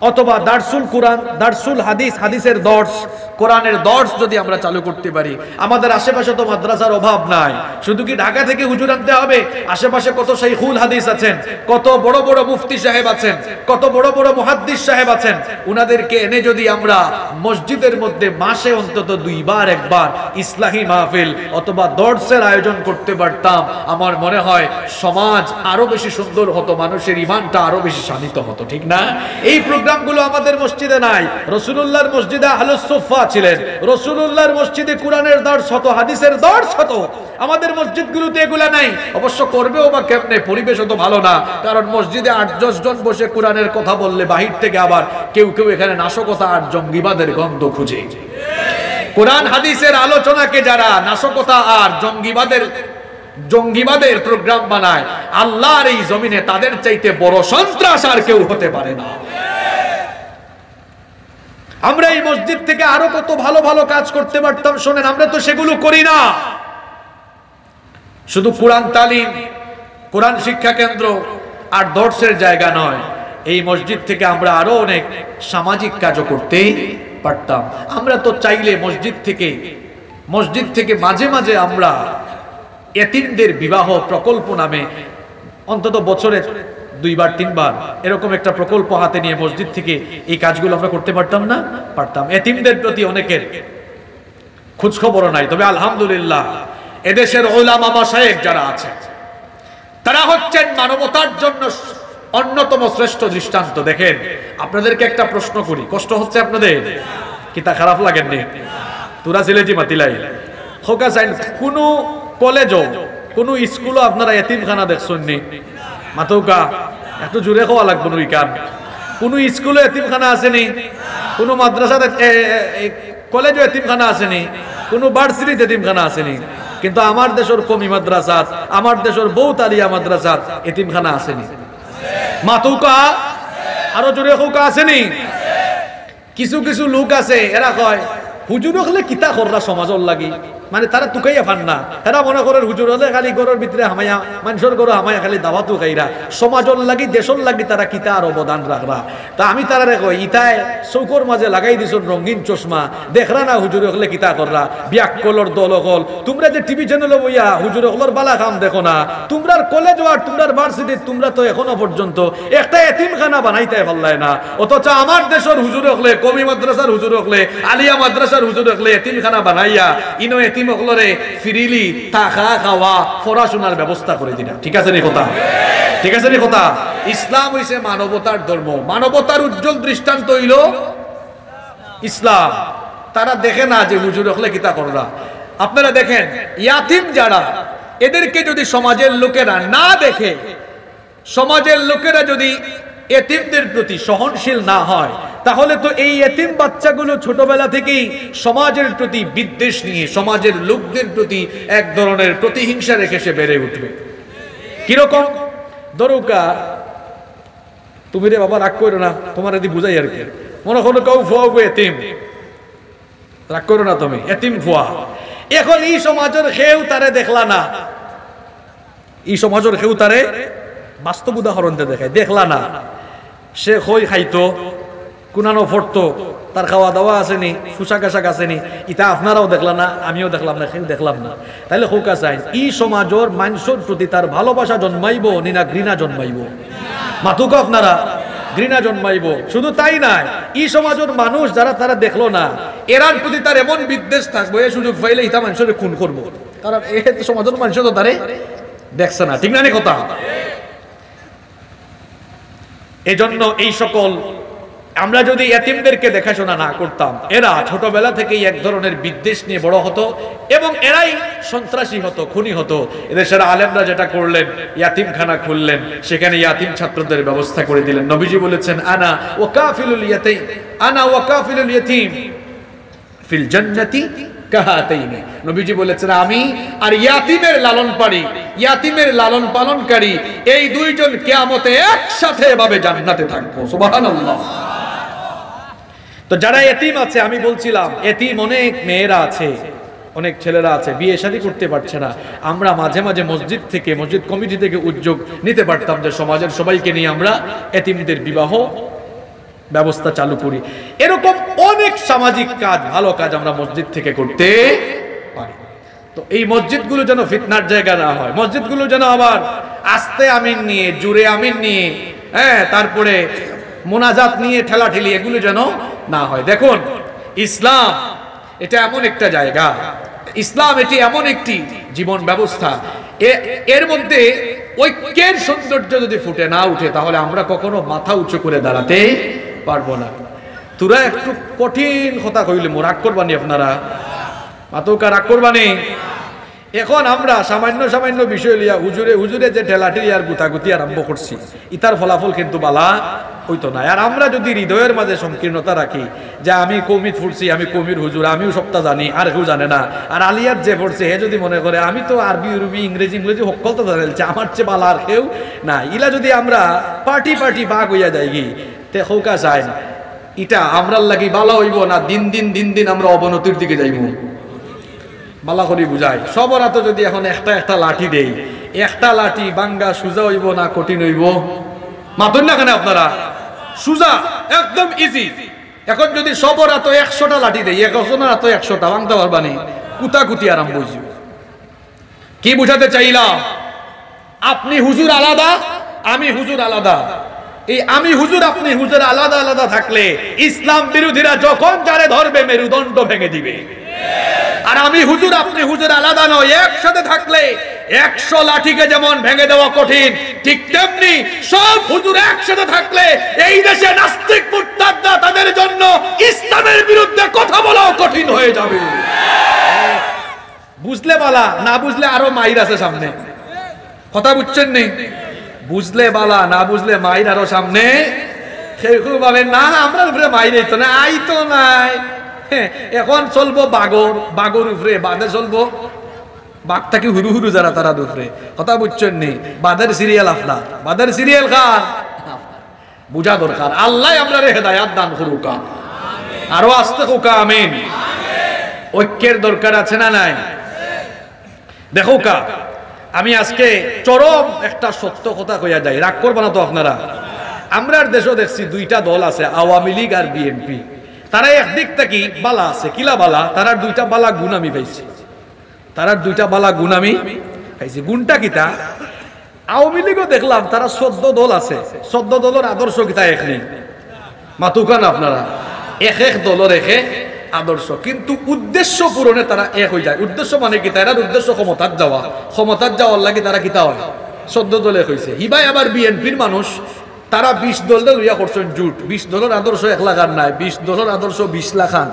অথবা দারসুল কোরআন, দারসুল হাদিস, হাদিসের দর্স, কোরআনের দর্স যদি আমরা চালু করতে পারি। আমাদের আশেপাশে তো মাদ্রাসার অভাব নাই। শুধু কি ঢাকা থেকে হুজুর আনতে হবে? আশেপাশে কত শাইখুল হাদিস আছেন, কত বড় বড় মুফতি সাহেব আছেন, কত বড় বড় মুহাদ্দিস সাহেব আছেন। উনাদেরকে এনে যদি আমরা মসজিদের মধ্যে মাসে অন্তত 2 বার একবার ইসলাহি মাহফিল অথবা দর্সের আয়োজন করতে পারতাম, আমার মনে হয় সমাজ আরো বেশি সুন্দর হতো, মানুষের ঈমানটা আরো বেশি শানিত হতো। ঠিক না? এই প্রোগ্রামগুলো আমাদের মসজিদে নাই। রাসূলুল্লাহর মসজিদে আহলুস সুফফা ছিলেন, রাসূলুল্লাহর মসজিদে কোরআনের দর্স হতো, হাদিসের দর্স হতো। আমাদের মসজিদগুলোতে এগুলা নাই। অবশ্য করবেও বা কেমনে? পরিবেশও তো ভালো না। কারণ মসজিদে 8-10 জন বসে কোরআনের কথা বললে বাহির থেকে আবার কেউ কেউ এখানে নাশকতা আর জঙ্গিবাদের গন্ধ খুঁজে। কোরআন হাদিসের আলোচনাকে যারা নাশকতা আর জঙ্গিবাদের প্রোগ্রাম বানায়, আল্লাহর এই জমিনে তাদের চাইতে বড় সন্ত্রাস আর কেউ হতে পারে না। আমরা এই মসজিদ থেকে আরো কত ভালো ভালো কাজ করতে পারতাম। শোনেন, আমরা তো সেগুলো করি না। শুধু কোরআন তালিম, কোরআন শিক্ষা কেন্দ্র আর দর্শের জায়গা নয়, এই মসজিদ থেকে আমরা আরো অনেক সামাজিক কাজও করতে পারতাম। আমরা তো চাইলে মসজিদ থেকে মাঝে মাঝে আমরা এতিমদের বিবাহ প্রকল্প নামে অন্তত বছরে 2বার 3বার এরকম একটা প্রকল্প হাতে নিয়ে মসজিদ থেকে এই কাজগুলো আমরা করতে পারতাম না? পারতাম। এতিমদের প্রতি অনেকের খোঁজ খবরও নাই। তবে আলহামদুলিল্লাহ এদেশের উলামা মাশায়েখ যারা আছেন তারা হচ্ছেন মানবতার জন্য অন্যতম শ্রেষ্ঠ দৃষ্টান্ত। দেখেন, আপনাদেরকে একটা প্রশ্ন করি, কষ্ট হচ্ছে আপনাদের? কিতা খারাপ লাগেননি? তোরা সিলেটি মাতিলাই হোকা সাইন কোন কলেজও কোন স্কুলও আপনারা এতিমখানা দেখছেননি? মাতৌকা একটু জোরে খাওয়া লাগবে নই কান। কোন স্কুলে এতিমখানা আসেনি? কোন মাদ্রাসাতে কলেজও এতিমখানা আসেনি? কোন ভার্সিটিতে এতিমখানা আসেনি? কিন্তু আমার দেশের কমি মাদ্রাসাত, আমার দেশের বৌতালিয়া মাদ্রাসাত এতিমখানা আসেনি? মাতৌকা আরো জোরে হোকা আসেনি? কিছু কিছু লোক আছে এরা কয় হুজুর হলে কিতা কররা সমাজর লাগি, মানে তারা তুকাইয়া ফান না। এরা মনে করেন হুজুর হলে খালি ঘরের ভিতরে হামাইয়া, মানুষের ঘর হামাইয়া খালি দাওয়াতু খাইরা, সমাজর লাগি দেশর লাগি তারা কিতা আর অবদান রাখরা। তা আমি তারা কই ইতায় চৌকর মাঝে লাগাই দিছ রঙিন চশমা, দেখরা না হুজুর হলে কিতা কররা, ব্যাককলর দল হল। তোমরা যে টিভি চ্যানেলে বইয়া হুজুর হলর বালা কাম দেখো না, তোমরার কলেজ আর তোমরার ভার্সিটি তোমরা তো এখনো পর্যন্ত একটা এতিমখানা বানাইতে পারলায় না। অথচ আমার দেশের হুজুর হলে, কমি মাদ্রাসার হুজুর হলে, আলিয়া মাদ্রাসার হুজুর হলে এতিমখানা বানাইয়া ইনো এতিম হলরে ফিরিলি থাকা খাওয়া পড়াশোনার ব্যবস্থা করে দিনা। ঠিক আছে নি কথা? ঠিক আছে নি কথা? ইসলাম হইছে মানবতার ধর্ম, মানবতার উজ্জ্বল দৃষ্টান্ত হইল ইসলাম। তারা দেখে না যে হুজুর হলে কিতা কররা। আপনারা দেখেন, ইয়াতিম যারা, এদেরকে যদি সমাজের লোকেরা না দেখে, সমাজের লোকেরা যদি এতিমদের প্রতি সহনশীল না হয়, তাহলে তো এই এতিম বাচ্চাগুলো ছোটবেলা থেকেই সমাজের প্রতি বিদ্বেষ নিয়ে, সমাজের লোকদের প্রতি এক ধরনের প্রতিহিংসা রেখে সে বেড়ে উঠবে। কিরকম? দরুকা তুমি রে বাবা রাগ করো না, তোমার এদি বুঝাই আর কি। মনে করো কেউ ফুয়া এতিম, রাগ করো না তুমি, এতিম ফুয়া। এখন এই সমাজের কেউ তারে দেখলা না, এই সমাজের কেউ তারে বাস্তব উদাহরণ দেখায়, দেখলা না। সে খই খাইতো, কুনানো ফটতো, তার খাওয়া দাওয়া আসেনি, পোশাক আশাক আসেনি, ইটা আপনারাও দেখলাম না, আমিও দেখলাম না, কেউ দেখলাম না। তাইলে হোকা চাই ই সমাজের মানুষের প্রতি তার ভালোবাসা জন্মাইব না ঘৃণা জন্মাইব? মাতুক আপনারা, ঘৃণা জন্মাইব। শুধু তাই নাই, ই সমাজের মানুষ যারা তারা দেখলো না, এরার প্রতি তার এমন বিদ্বেষ থাকবো, এ সুযোগ পাইলে ইটা মানুষের খুন করবো। কারণ এ সমাজের মানুষ তো তারে দেখছে না। ঠিক না কথা? এজন্য এই সকল আমরা যদি এতিমদেরকে দেখাশোনা না করতাম, এরা ছোটবেলা থেকেই এক ধরনের বিদ্বেষ নিয়ে বড় হতো এবং এরাই সন্ত্রাসী হতো, খুনি হতো। এদেশের আলেমরা যেটা করলেন, ইয়াতিমখানা খুললেন, সেখানে ইয়াতিম ছাত্রদের ব্যবস্থা করে দিলেন। নবীজি বলেছেন, আনা ওয়াকাফিলুল ইয়াতীম, আনা ওয়াকাফিলুল ইয়াতীম ফিল জান্নাতি কাহাতাইনি। নবীজি বলেছেন, আমি আর ইয়াতিমের লালনকারী, ইয়াতিমের লালন পালনকারী, এই দুইজন কিয়ামতে একসাথে এভাবে জান্নাতে থাকবো। সুবহানাল্লাহ। তো যারা এতিম আছে, আমি বলছিলাম এতিম অনেক মেয়েরা আছে, অনেক ছেলেরা আছে বিয়ে শাদী করতে পারছে না। আমরা মাঝে মাঝে মসজিদ থেকে, মসজিদ কমিটি থেকে উদ্যোগ নিতে পারতাম যে সমাজের সবাইকে নিয়ে আমরা এতিমদের বিবাহ ব্যবস্থা চালু করি। এরকম অনেক সামাজিক কাজ, ভালো কাজ আমরা মসজিদ থেকে করতে পারি। তো এই মসজিদগুলো যেন ফিতনার জায়গা না হয়, মসজিদগুলো যেন আবার আস্তে আমিন নিয়ে, জুড়ে আমিন নিয়ে, তারপরে মোনাজাত নিয়ে ঠেলাঠেলি, এগুলো যেন না হয়। দেখুন, ইসলাম এটা এমন একটা জায়গা, ইসলাম এটি এমন একটি জীবন ব্যবস্থা, এর মধ্যে ঐক্যের সৌন্দর্য যদি ফুটে না উঠে, তাহলে আমরা কখনো মাথা উঁচু করে দাঁড়াতে পারবো না। তোরা একটু কঠিন কথা কইলে রাগ করবানি, আপনারা মাতৌকা রাগ করবানি। এখন আমরা সামান্য সামান্য বিষয় লিয়া হুজুরে যে ঠেলাঠেলি আর গুতাগুতি আরম্ভ করছি, ইতার ফলাফল কিন্তু বালা হইতো না। আর আমরা যদি হৃদয়ের মাঝে সংকীর্ণতা রাখি যে আমি কৌমিত ফুটছি, আমি কৌমির হুজুর, আমিও সবটা জানি আর কেউ জানে না, আর আলিয়ার যে পড়ছে হে যদি মনে করে আমি তো আরবি উরবি ইংরেজি সকল তো জানাইছে, আমার চেয়ে বালা আর কেউ না, ইলা যদি আমরা পার্টি ভাগ হইয়া যাই তে হৌকা চাই এটা আমরার লাগি বালা হইব না দিন দিন আমরা অবনতির দিকে যাইব? বালা করি বুঝাই। সবার হাতে যদি এখন একটা লাঠি দেই, একটা লাঠি বাঙ্গা সুজা হইব না কঠিন হইব? মাতুন না কেন আপনারা? সুজা, একদম ইজি। এখন যদি সবার হাতে 100টা লাঠি দেই, 100জনের হাতে 100টা ভাঙতে পারবানি? কুতাকুতি আরম্ভ হইব। কি বুঝাতে চাইলাম? আপনি হুজুর আলাদা, আমি হুজুর আলাদা। এই আমি হুজুর আপনি হুজুর আলাদা আলাদা থাকলে ইসলাম বিরোধীরা যখন যারে ধরবে মেরুদণ্ড ভেঙে দিবে। আর আমি হুজুর আপনি হুজুর আলাদা নয়, একসাথে থাকলে 100 লাঠিকে যেমন ভেঙে দেওয়া কঠিন, ঠিক তেমনি সব হুজুর একসাথে থাকলে এই দেশে নাস্তিক মুরতাদরা তাদের জন্য ইসলামের বিরুদ্ধে কথা বলাও কঠিন হয়ে যাবে। বুঝলে বালা, না বুঝলে আরো মাইর আছে সামনে। কথা বুঝছেন নেই? বুঝলে বালা, না বুঝলে মাইর আরো সামনে। কেউ ভাবে না আমরা উপরে মাইর তো না, আই তো নাই। এখন চলবো বাগর উপরে, বাদে চলবো বাঘটাকে হুরু হুরু যারা তারা উপরে। কথা বুঝছেন নি? বাদের সিরিয়াল আপনার, বাদের সিরিয়াল কার? বুঝা দরকার। আল্লাহ আমরা রে হেদায়াত দান করুকা, আরো আস্তে কোকা আমিন। ঐক্যের দরকার আছে না নাই? দেখো কা, আমি আজকে চরম একটা সত্য কথা কইয়া যাই, রাগ করবো না তো আপনারা। আমরার দেশও দেখছি দুইটা দল আছে, আওয়ামী লীগ আর বিএনপি। তারা একদিক থেকে বালা আছে, কিলা বালা? তারা দুইটা বালা গুণ আমি পাইছি, তারা দুইটা বালা গুণ আমি পাইছি। গুণটা কিতা? আওয়ামী লীগও দেখলাম তারা 14 দল আছে, 14 দলের আদর্শ কিতা এক নেই। মাতুকান আপনারা, এক দলের এক আদর্শ, কিন্তু উদ্দেশ্য পূরণে তারা এক হয়ে যায়। উদ্দেশ্য মানে কি? তার উদ্দেশ্য ক্ষমতার যাওয়ার লাগে তারা কিতা হয় 14 দলে হয়েছে। হিবাই আবার বিএনপির মানুষ, তারা 20 দলের লইয়া করছেন জুট। 20 দলের আদর্শ 1 লাখ আর নাই, 20 দলের আদর্শ 20 লাখ আন।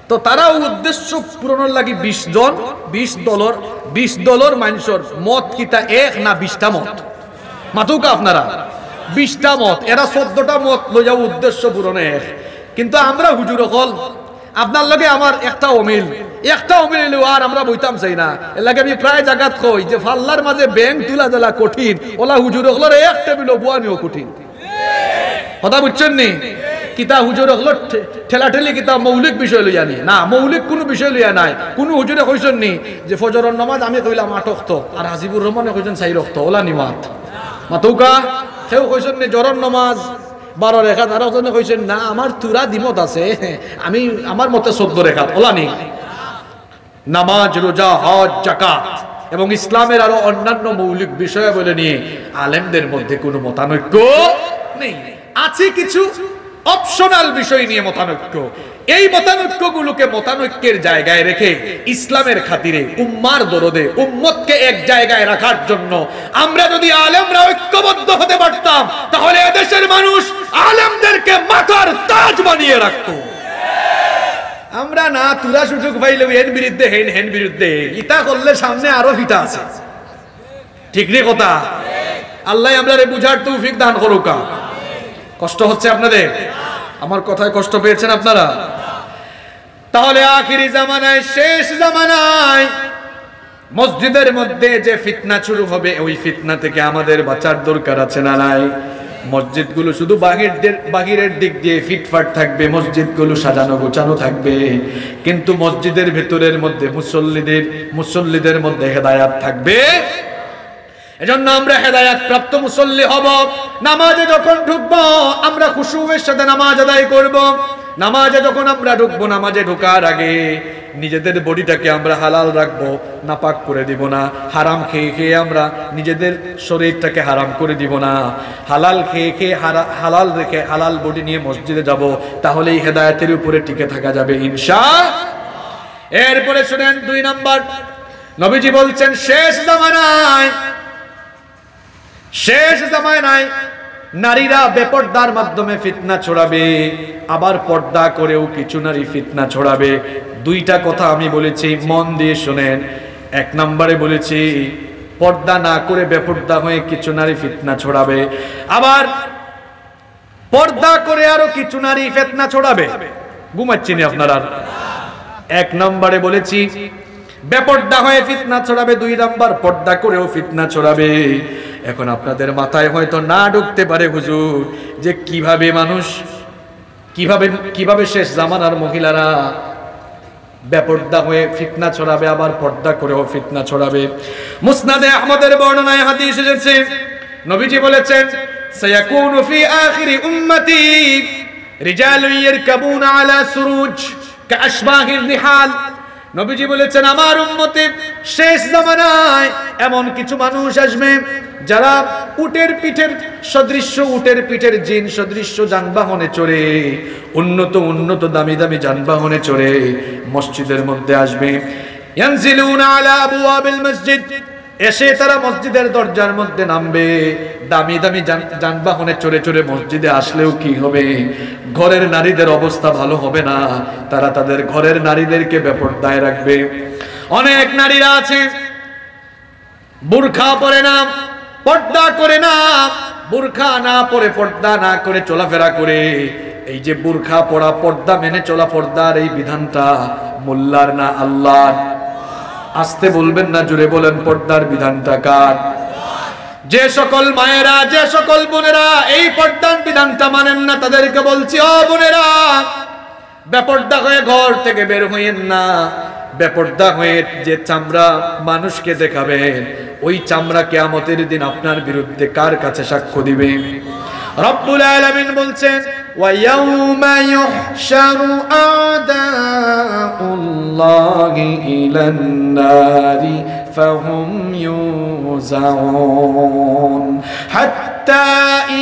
তো তারা উদ্দেশ্য পূরণের লাগি 20 দলের মানুষের মত কিতা এক না 20টা মত? মাতুকা আপনারা, 20টা মত, এরা 14টা মত লইয়া উদ্দেশ্য পূরণে এক। কিন্তু আমরা হুজুর হল আপনার লগে আমার একটা অমিল আর আমরা বইতাম চাই না। এর লাগে আমি প্রায় জায়গাত কই যে ফাল্লার মাঝে ব্যাংক তুলা জ্বালা কঠিন, ওলা হুজুর হলর এক টেবিল বুয়ানিও কঠিন। কথা বুঝছেন নি? কিতা হুজুর হল ঠেলাঠেলি কিতা মৌলিক বিষয় লইয়া নি না, মৌলিক কোনো বিষয় লইয়া নাই। কোন হুজুরে কইছেন নি যে ফজরের নামাজ আমি কইলাম 8 ওয়াক্ত আর হাজিবুর রহমানে কইছেন 4 ওয়াক্ত, ওলা নিমাত। মাতুকা কেউ কইছেন নি জোহরের নামাজ 12 রেখাত, আর একজনে কইছেন না আমার তুরা দিমত আছে, আমি আমার মতে 14 রেখাত, ওলা নি। নামাজ, রোজা, হজ, যাকাত এবং ইসলামের আরো অন্যান্য মৌলিক বিষয়াবলী নিয়ে আলেমদের মধ্যে কোনো মতানৈক্য নেই। আছে কিছু অপশনাল বিষয় নিয়ে মতানৈক্য। এই মতানৈক্যগুলোকে মতানৈক্যের জায়গায় রেখে ইসলামের খাতিরে, উম্মার দরদে, উম্মতকে এক জায়গায় রাখার জন্য আমরা যদি আলেমরা ঐক্যবদ্ধ হতে পারতাম, তাহলে এদেশের মানুষ আলেমদেরকে মাথার তাজ বানিয়ে রাখতো। আমরা না তুরা সুযোগ পাইলে হেন বিরুদ্ধে হেন বিরুদ্ধে ইটা করলে সামনে আরো ফিটা আছে। ঠিক রে কথা? আল্লাহ আমরা বুঝার তৌফিক দান করুক। কষ্ট হচ্ছে আপনাদের? আমার কথায় কষ্ট পেয়েছেন আপনারা? তাহলে আখিরি জামানায়, শেষ জামানায় মসজিদের মধ্যে যে ফিতনা শুরু হবে, ওই ফিতনা থেকে আমাদের বাঁচার দরকার আছে না নাই? মসজিদগুলো শুধু বাহিরের দিক দিয়ে ফিটফাট থাকবে, মসজিদগুলো সাজানো গোছানো থাকবে, কিন্তু মসজিদের ভেতরের মধ্যে মুসল্লিদের মধ্যে হেদায়াত থাকবে। এজন্য আমরা হেদায়াত প্রাপ্ত মুসল্লি হব। নামাজে যখন ঢুকবো আমরা খুশুয়ের সাথে নামাজ আদায় করব। নামাজে যখন আমরা ঢুকবো, নামাজে ঢোকার আগে নিজেদের বডিটাকে আমরা হালাল রাখবো, নাপাক করে দিব না। হারাম খেয়ে খেয়ে আমরা নিজেদের শরীরটাকে হারাম করে দিব না। হালাল খেয়ে খেয়ে হালাল রেখে হালাল বডি নিয়ে মসজিদে যাব, তাহলে এই হেদায়েতের উপরে টিকে থাকা যাবে ইনশাআল্লাহ। এরপরে শুনেন 2 নাম্বার, নবীজি বলছেন শেষ জামানায় নারীরা বেপর্দার মাধ্যমে ফিতনা ছড়াবে, আবার পর্দা করেও কিছু নারী ফিতনা ছড়াবে। 2টা কথা আমি বলেছি, মন দিয়ে শুনেন। 1 নম্বরে বলেছি পর্দা না করে বেপর্দা হয়ে কিছু নারী ফিতনা ছড়াবে, আবার পর্দা করে আরো কিছু নারী ফিতনা ছড়াবে। ঘুমাচ্ছেন আপনারা? 1 নম্বরে বলেছি বেপর্দা হয়ে ফিতনা ছড়াবে, 2 নাম্বার পর্দা করেও ফিতনা ছড়াবে। এখন আপনাদের মাথায় হয়তো না ঢুকতে পারে হুজুর যে কিভাবে মানুষ কিভাবে শেষ জামানার মহিলারা বেপর্দা হয়ে ফিতনা ছড়াবে, আবার পর্দা করেও ফিতনা ছড়াবে। মুসনাদে আহমদের বর্ণনায় হাদিস এসেছে, নবীজি বলেছেন, সায়াকুনু ফি আখিরি উম্মতি রিজালুন ইয়ারকাবুনা আলা সুরুজ কাআশবাহির রিহাল। নবীজি বলেছেন, আমার উম্মতে শেষ জামানায় এমন কিছু মানুষ আসবে যারা উটের পিঠের জিন সদৃশ্য যানবাহনে চড়ে, উন্নত দামি দামি যানবাহনে চড়ে মসজিদের মধ্যে আসবে। ইয়ানজিলুনা আলা আবওয়াবিল মসজিদ, এসে তারা মসজিদের দরজার মধ্যে নামবে। দামি দামি যানবাহনে চড়ে চড়ে মসজিদে আসলেও কি হবে? ঘরের নারীদের অবস্থা ভালো হবে না, তারা তাদের ঘরের নারীদেরকে বেপরদায় রাখবে। অনেক নারীরা আছে বুরখা পরে না, পর্দা করে না, বুরখা না পরে পর্দা না করে চলাফেরা করে। এই যে বুরখা পরা, পর্দা মেনে চলা, পর্দার এই বিধানটা মোল্লার না আল্লাহর? আসতে বলবেন না, জোরে বলেন, পর্দার বিধানটা কার? যে সকল মায়েরা, যে সকল বোনেরা এই পর্দার বিধানটা মানেন না, তাদেরকে বলছি, ও বোনেরা, বেপর্দা হয়ে ঘর থেকে বের হইয়েন না। বেপর্দা হয়ে যে চামড়া মানুষকে দেখাবেন, ওই চামড়া কিয়ামতের দিন আপনার বিরুদ্ধে কার কাছে সাক্ষ্য দিবে? রব্বুল আলামিন বলছেন, ওয়া ইয়াউমা ইউহশারু আ'দাউল্লাহি ইলান নারি ফাহুম ইউজাউন হাত্তা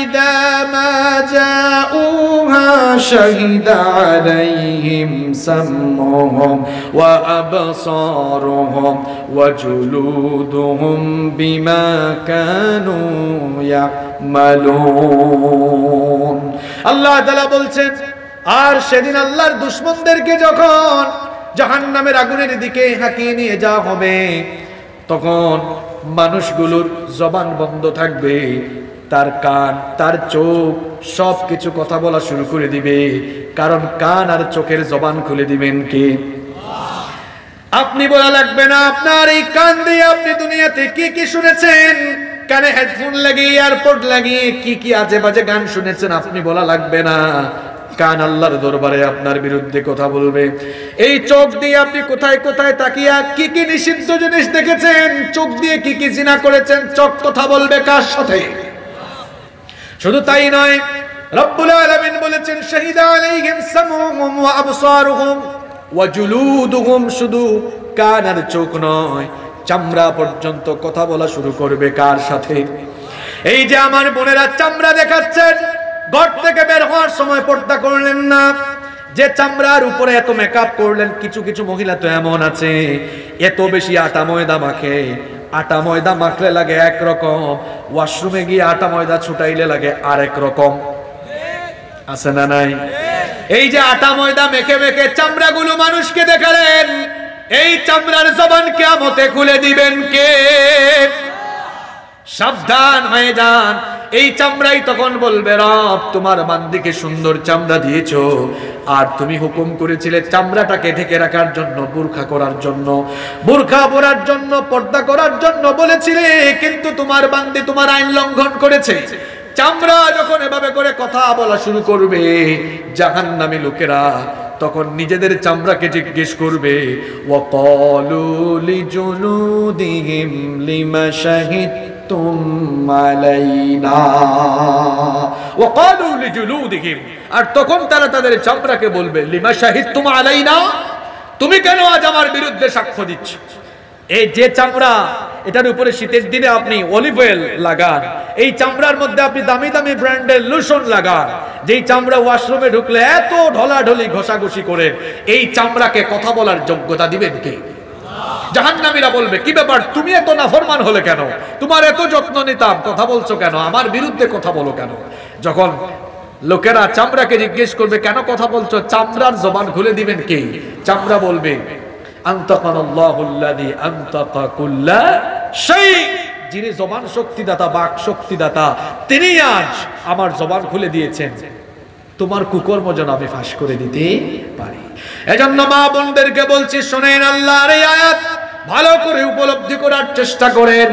ইযা মা জাউহা শাহিদা আলাইহিম সামউহুম ওয়া আবসারুহুম ওয়া জুলুদুহুম বিমা কানু ইয়ামালুন। আল্লাহ তাআলা বলছেন, আর সেদিন আল্লাহর দুশমনদেরকে যখন জাহান্নামের আগুনের দিকে হাঁকিয়ে নিয়ে যাওয়া হবে, তখন মানুষগুলোর জবান বন্ধ থাকবে, তার কান, তার চোখ সবকিছু কথা বলা শুরু করে দিবে। কারণ কান আর চোখের জবান খুলে দিবেন কে? আপনি বলা লাগবে না, আপনার এই কান দিয়ে আপনি দুনিয়াতে কি কি শুনেছেন, কানে হেডফোন লাগিয়ে, এয়ারপড লাগিয়ে কি কি আজে বাজে গান শুনেছেন, আপনি বলা লাগবে না। কান আল্লাহর দরবারে আপনার বিরুদ্ধে কথা বলবে। এই চোখ দিয়ে আপনি কোথায় কোথায় তাকিয়া কি কি নিষিদ্ধ জিনিস দেখেছেন, চোখ দিয়ে কি কি জিনা করেছেন, চোখ কথা বলবে কার সাথে? শুধু তাই নয়, রব্বুল আলামিন বলেছেন, শাহিদা আলাইহিম সামউহুম ওয়া আবসারুহুম ওয়া জুলুদুহুম, শুধু কান আর চোখ নয়, চামড়া পর্যন্ত কথা বলা শুরু করবে কার সাথে? এই যে আমার বোনেরা চামড়া দেখাচ্ছেন, ঘর থেকে বের হওয়ার সময় পর্দা করলেন না, যে চামড়ার উপরে এত মেকআপ করলেন। কিছু কিছু মহিলা তো এমন আছে, এত বেশি আটা ময়দা মাখে, আটা ময়দা মাখলে লাগে একরকম, ওয়াশরুমে গিয়ে আটা ময়দা ছুটাইলে লাগে আরেক রকম। আছে না নাই? এই যে আটা ময়দা মেখে মেখে চামড়াগুলো মানুষকে দেখালেন, এই চামড়ার জবান কিয়ামতে খুলে দিবেন কে? সাবধান হয়ে যান। এই চামড়াই তখন বলবে, রব তোমার বান্দিকে সুন্দর চামড়া দিয়েছো, আর তুমি হুকুম করেছিলে চামড়াটাকে ঢেকে রাখার জন্য, বুরখা করার জন্য, বুরখা পরার জন্য, পর্দা করার জন্য বলেছিলে, কিন্তু তোমার বান্দি তোমার আইন লঙ্ঘন করেছে। চামড়া যখন এভাবে করে কথা বলা শুরু করবে, জাহান্নামী লোকেরা তখন নিজেদের চামড়াকে জিজ্ঞেস করবে, ওয়াকালু লিজুলুদিহিম লিমা শাহিদতুম আলাইনা, ওয়াকালু লিজুলুদিহিম, আর তখন তারা তাদের চামড়াকে বলবে, লিমা শাহিদতুম আলাইনা, তুমি কেন আজ আমার বিরুদ্ধে সাক্ষ্য দিচ্ছ? এই যে চামড়া, এটার উপরে শীতের দিনে আপনি অলিভ অয়েল লাগান, এই চামড়ার মধ্যে আপনি দামি দামি ব্র্যান্ডের লোশন লাগান, যেই চামড়া ওয়াশরুমে ঢুকলে এত ঢলাঢলি ঘষাঘষি করে, এই চামড়াকে কথা বলার যোগ্যতা দিবেন কে? জাহান্নামীরা বলবে, কি ব্যাপার, তুমি এত নাফরমান হলে কেন? তোমার এত যত্ন নিতাম, কথা বলছো কেন? আমার বিরুদ্ধে কথা বলো কেন? যখন লোকেরা চামড়াকে জিজ্ঞেস করবে, কেন কথা বলছো, চামড়ার জবান খুলে দিবেন কে? চামড়া বলবে, আনতাকানাল্লাহুল্লাযী আনতাকা কুল্লা শাই, যিনি জবান শক্তিদাতা, বাক শক্তিদাতা, তিনি আজ আমার জবান খুলে দিয়েছেন, তোমার কুকর্ম যেন আমি ফাঁস করে দিতে পারি। এজন্য মা বোনদেরকে বলছি, শোনেন আল্লাহর এই আয়াত, ভালো করে উপলব্ধি করার চেষ্টা করেন,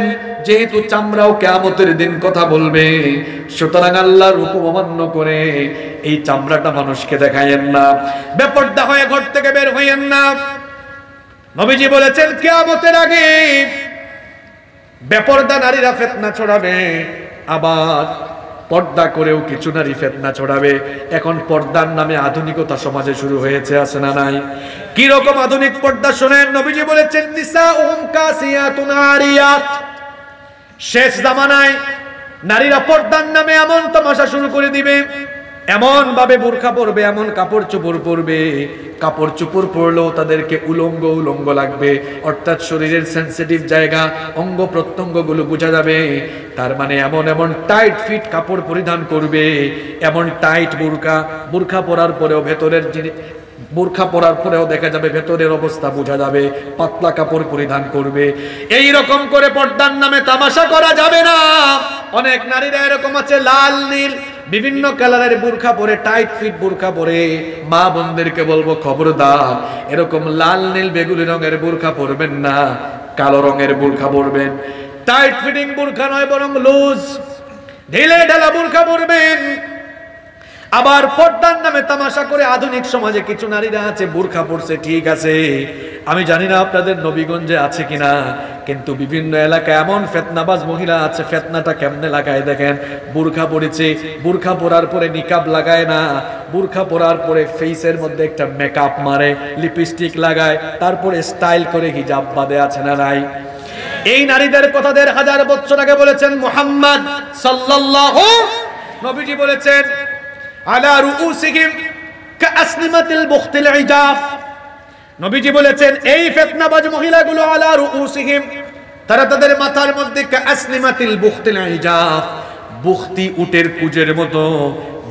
যেহেতু চামড়াও কিয়ামতের দিন কথা বলবে, সুতরাং আল্লাহর হুকুম অমান্য করে এই চামড়াটা মানুষকে দেখায়েন না, বেপরদা হয়ে ঘর থেকে বের হইয়েন না। নবীজি বলেছেন কিয়ামতের আগে বেপরদা নারীরা ফিতনা ছড়াবে, আবার পর্দা করেও কিছু নারী ফিতনা ছড়াবে। এখন পর্দার নামে আধুনিকতা সমাজে শুরু হয়েছে, আছে না নাই? কি রকম আধুনিক পর্দা শুনেন, নবীজি বলেছেন নিসাউহুম কাসিয়াতুন আরিয়াত। শেষ জামানায় নারীরা পর্দার নামে এমন তামাশা শুরু করে দিবে, এমন ভাবে বোরকা পরবে, এমন কাপড় চোপড় পরবে, কাপড় চোপড় পরলেও তাদেরকে উলঙ্গ উলঙ্গ লাগবে, অর্থাৎ শরীরের সেন্সিটিভ জায়গা, অঙ্গ প্রত্যঙ্গ গুলো বোঝা যাবে। তার মানে এমন এমন টাইট ফিট কাপড় পরিধান করবে, এমন টাইট বোরকা পরার পরেও ভেতরের বোরকা পরার পরেও দেখা যাবে ভেতরের অবস্থা বোঝা যাবে, পাতলা কাপড় পরিধান করবে। এই রকম করে পর্দার নামে তামাশা করা যাবে না। অনেক নারীরা এরকম আছে, লাল নীল বিভিন্ন কালারের বোরকা পরে, টাইট ফিট বোরকা পরে। মা বোনদেরকে বলবো খবরদার, এরকম লাল নীল বেগুনি রঙের বোরকা পরবেন না, কালো রঙের বোরকা পরবেন। টাইট ফিটিং বোরকা নয়, বরং লুজ ঢিলে ঢালা বোরকা পরবেন। আবার পর্দার নামে তামাশা করে আধুনিক সমাজে কিছু নারীরা আছে বোরকা পরছে, ঠিক আছে, আমি জানি না আপনাদের নবীগঞ্জে আছে কিনা, কিন্তু বিভিন্ন এলাকায় এমন ফিতনাবাজ মহিলা আছে, ফিতনাটা কেমনে লাগায় দেখেন। বোরকা পরেছে, বোরকা পরার পরে নিকাব লাগায় না, বোরকা পরার পরে ফেসের মধ্যে একটা মেকআপ মারে, লিপস্টিক লাগায়, তারপরে স্টাইল করে হিজাব বাঁধে, আছে না নাই? এই নারীদের কথা ১,৫০০ বছর আগে বলেছেন মুহাম্মদ সাল্লাল্লাহু, নবীজি বলেছেন আলা রুউসিহিম কাসনিমাতিল বুখতিল ইজাফ। নবীজি বলেছেন এই ফিতনাবাজ মহিলাগুলো আলা রুউসিহিম, তারা তাদের মাথার মধ্যে কাসনিমাতিল বুখতিল ইজাফ, বুখতি উটের কুজের মতো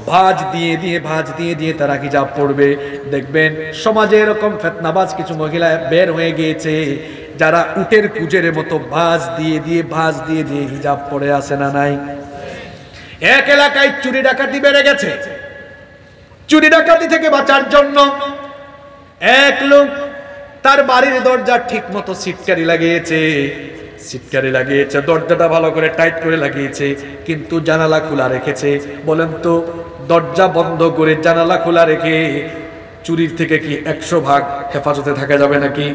ভাঁজ দিয়ে দিয়ে তারা হিজাব পড়বে। দেখবেন সমাজে এরকম ফিতনাবাজ কিছু মহিলা বের হয়ে গিয়েছে, যারা উটের কুজের মতো ভাঁজ দিয়ে দিয়ে হিজাব পড়ে, আছে না নাই? এক এলাকায় চুরি ডাকাতি বেড়ে গেছে। চুরি ডাকাতি থেকে বাঁচার জন্য এক লোক তার বাড়ির দরজা ঠিক মতো সিটকারি লাগিয়েছে, দরজাটা ভালো করে টাইট করে লাগিয়েছে, কিন্তু জানালা খোলা রেখেছে। বলেন তো, দরজা বন্ধ করে জানালা খোলা রেখে চুরির থেকে কি 100 ভাগ হেফাজতে থাকা যাবে নাকি?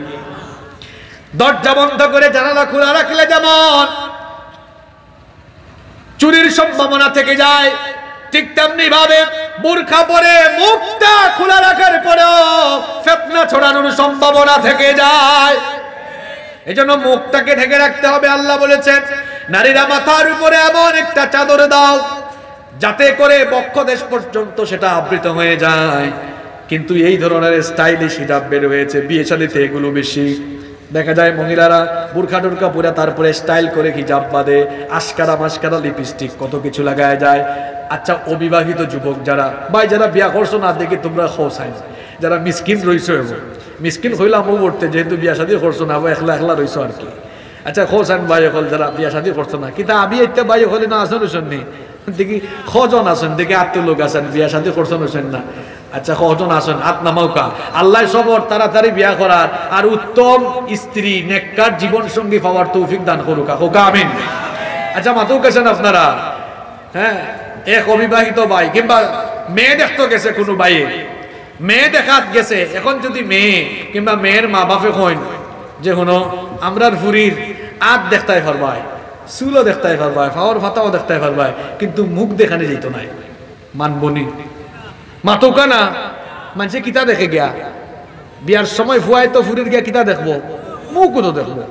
দরজা বন্ধ করে জানালা খোলা রাখলে যেমন চুরির সম্ভাবনা থেকে যায়, ঠিক তেমনি ভাবে বোরকা পরে মুখটা খোলা রাখার পরেও ফিতনা ছড়ানোর সম্ভাবনা থেকে যায়। এজন্য মুখটাকে ঢেকে রাখতে হবে। আল্লাহ বলেছেন নারীরা মাথার উপরে এমন একটা চাদর দাও যাতে করে বক্ষদেশ পর্যন্ত সেটা আবৃত হয়ে যায়। কিন্তু এই ধরনের স্টাইলিশ হিজাব বের হয়েছে, বিয়ে শাদীতে এগুলো বেশি দেখা যায়। মহিলারা বোরকা টোরকা পরে তারপরে স্টাইল করে হিজাব বাঁধে, আশকারা মাস্কারা লিপস্টিক কত কিছু লাগায় যায়। আচ্ছা, অবিবাহিত যুবক যারা যারা বিয়া করছো না, দেখি তোমরা খোসাই, যারা মিসকিন রইছো, মিসকিন হইলাম ও করতে, যেহেতু বিয়া শাদী করছো না, একলা একলা রইছো আর কি। আচ্ছা, খোসান ভাই হল যারা বিয়া শাদী করছো না, কিন্তু আমি একটা ভাই হলে না আসেন হইছেন নি, দেখি খজন আসেন, দেখি আত্মীয় লোক আছেন, বিয়া শাদী করছেন হইছেন না। আচ্ছা, কজন আসেন হাত নামাউকা। আল্লাহ সবর তাড়াতাড়ি বিয়া করার আর উত্তম স্ত্রী নেককার জীবন সঙ্গী পাওয়ার তৌফিক দান করুক, হোক আমিন। আচ্ছা, মাথাও গেছেন আপনারা? হ্যাঁ, এক অবিবাহিত ভাই কিংবা মেয়ে দেখতে গেছে, কোনো ভাইয়ে মেয়ে দেখাত গেছে। এখন যদি মেয়ে কিংবা মেয়ের মা বাপে কইন যে হনো আমরার ফুরির আত দেখতাই পারবাই, চুলও দেখতাই পারবাই, পাওয়ার ফাতাও দেখতাই পারবাই, কিন্তু মুখ দেখানে যেত নাই, মানবনি মাতৌকা না। মানুষে কিতা দেখে গিয়া বিয়ার সময় ফুয়াই তো ফুরির গিয়া কিতা দেখবো, মুখও তো দেখবো।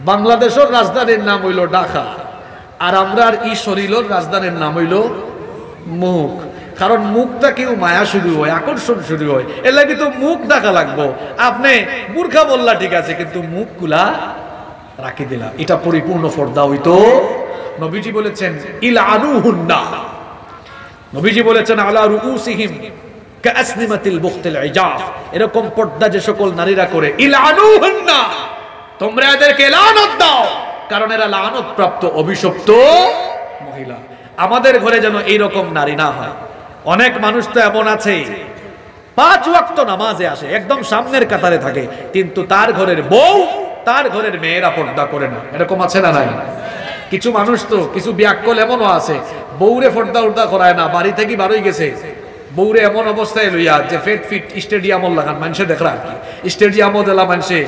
বাংলাদেশের রাজধানীর নাম হইল ঢাকা, আর আমরার ই শরীরের রাজধানীর নাম হইল মুখ। কারণ মুখটা কেউ মায়া শুরু হয়, আকর্ষণ শুরু হয়, এর লাগে তো মুখ দেখা লাগবো। আপনি বোরকা বললা ঠিক আছে, কিন্তু মুখ গুলা রাখি দিলা, এটা পরিপূর্ণ পর্দা হইতো। নবীজি বলেছেন ইলআনুহুন্না, নবীজি বলেছেন আলা রুউসিহিম কাসনিমাতিল বুখতিল ইজাফ। এরকম পর্দা যে সকল নারীরা করে, ইলআনুহুন্না, তোমরা এদেরকে লানত দাও, কারণ এরা লানত প্রাপ্ত অভিশপ্ত মহিলা। আমাদের ঘরে যেন এইরকম নারী না হয়। অনেক মানুষ তো এমন আছে 5 ওয়াক্ত নামাজে আসে, একদম সামনের কাতারে থাকে, কিন্তু তার ঘরের বউ তার ঘরের মেয়েরা পর্দা করে না। এরকম আছে না নাই? কিছু মানুষ তো কিছু ব্যাককল এমনও আছে, বউরে পর্দা উর্দা করায় না, বাড়ি থেকে বারোই গেছে বউরে এমন অবস্থায় লইয়া যে ফেট ফিট স্টেডিয়ামও লাগান মানুষে দেখরা আর কি, স্টেডিয়ামও দিলা মানুষে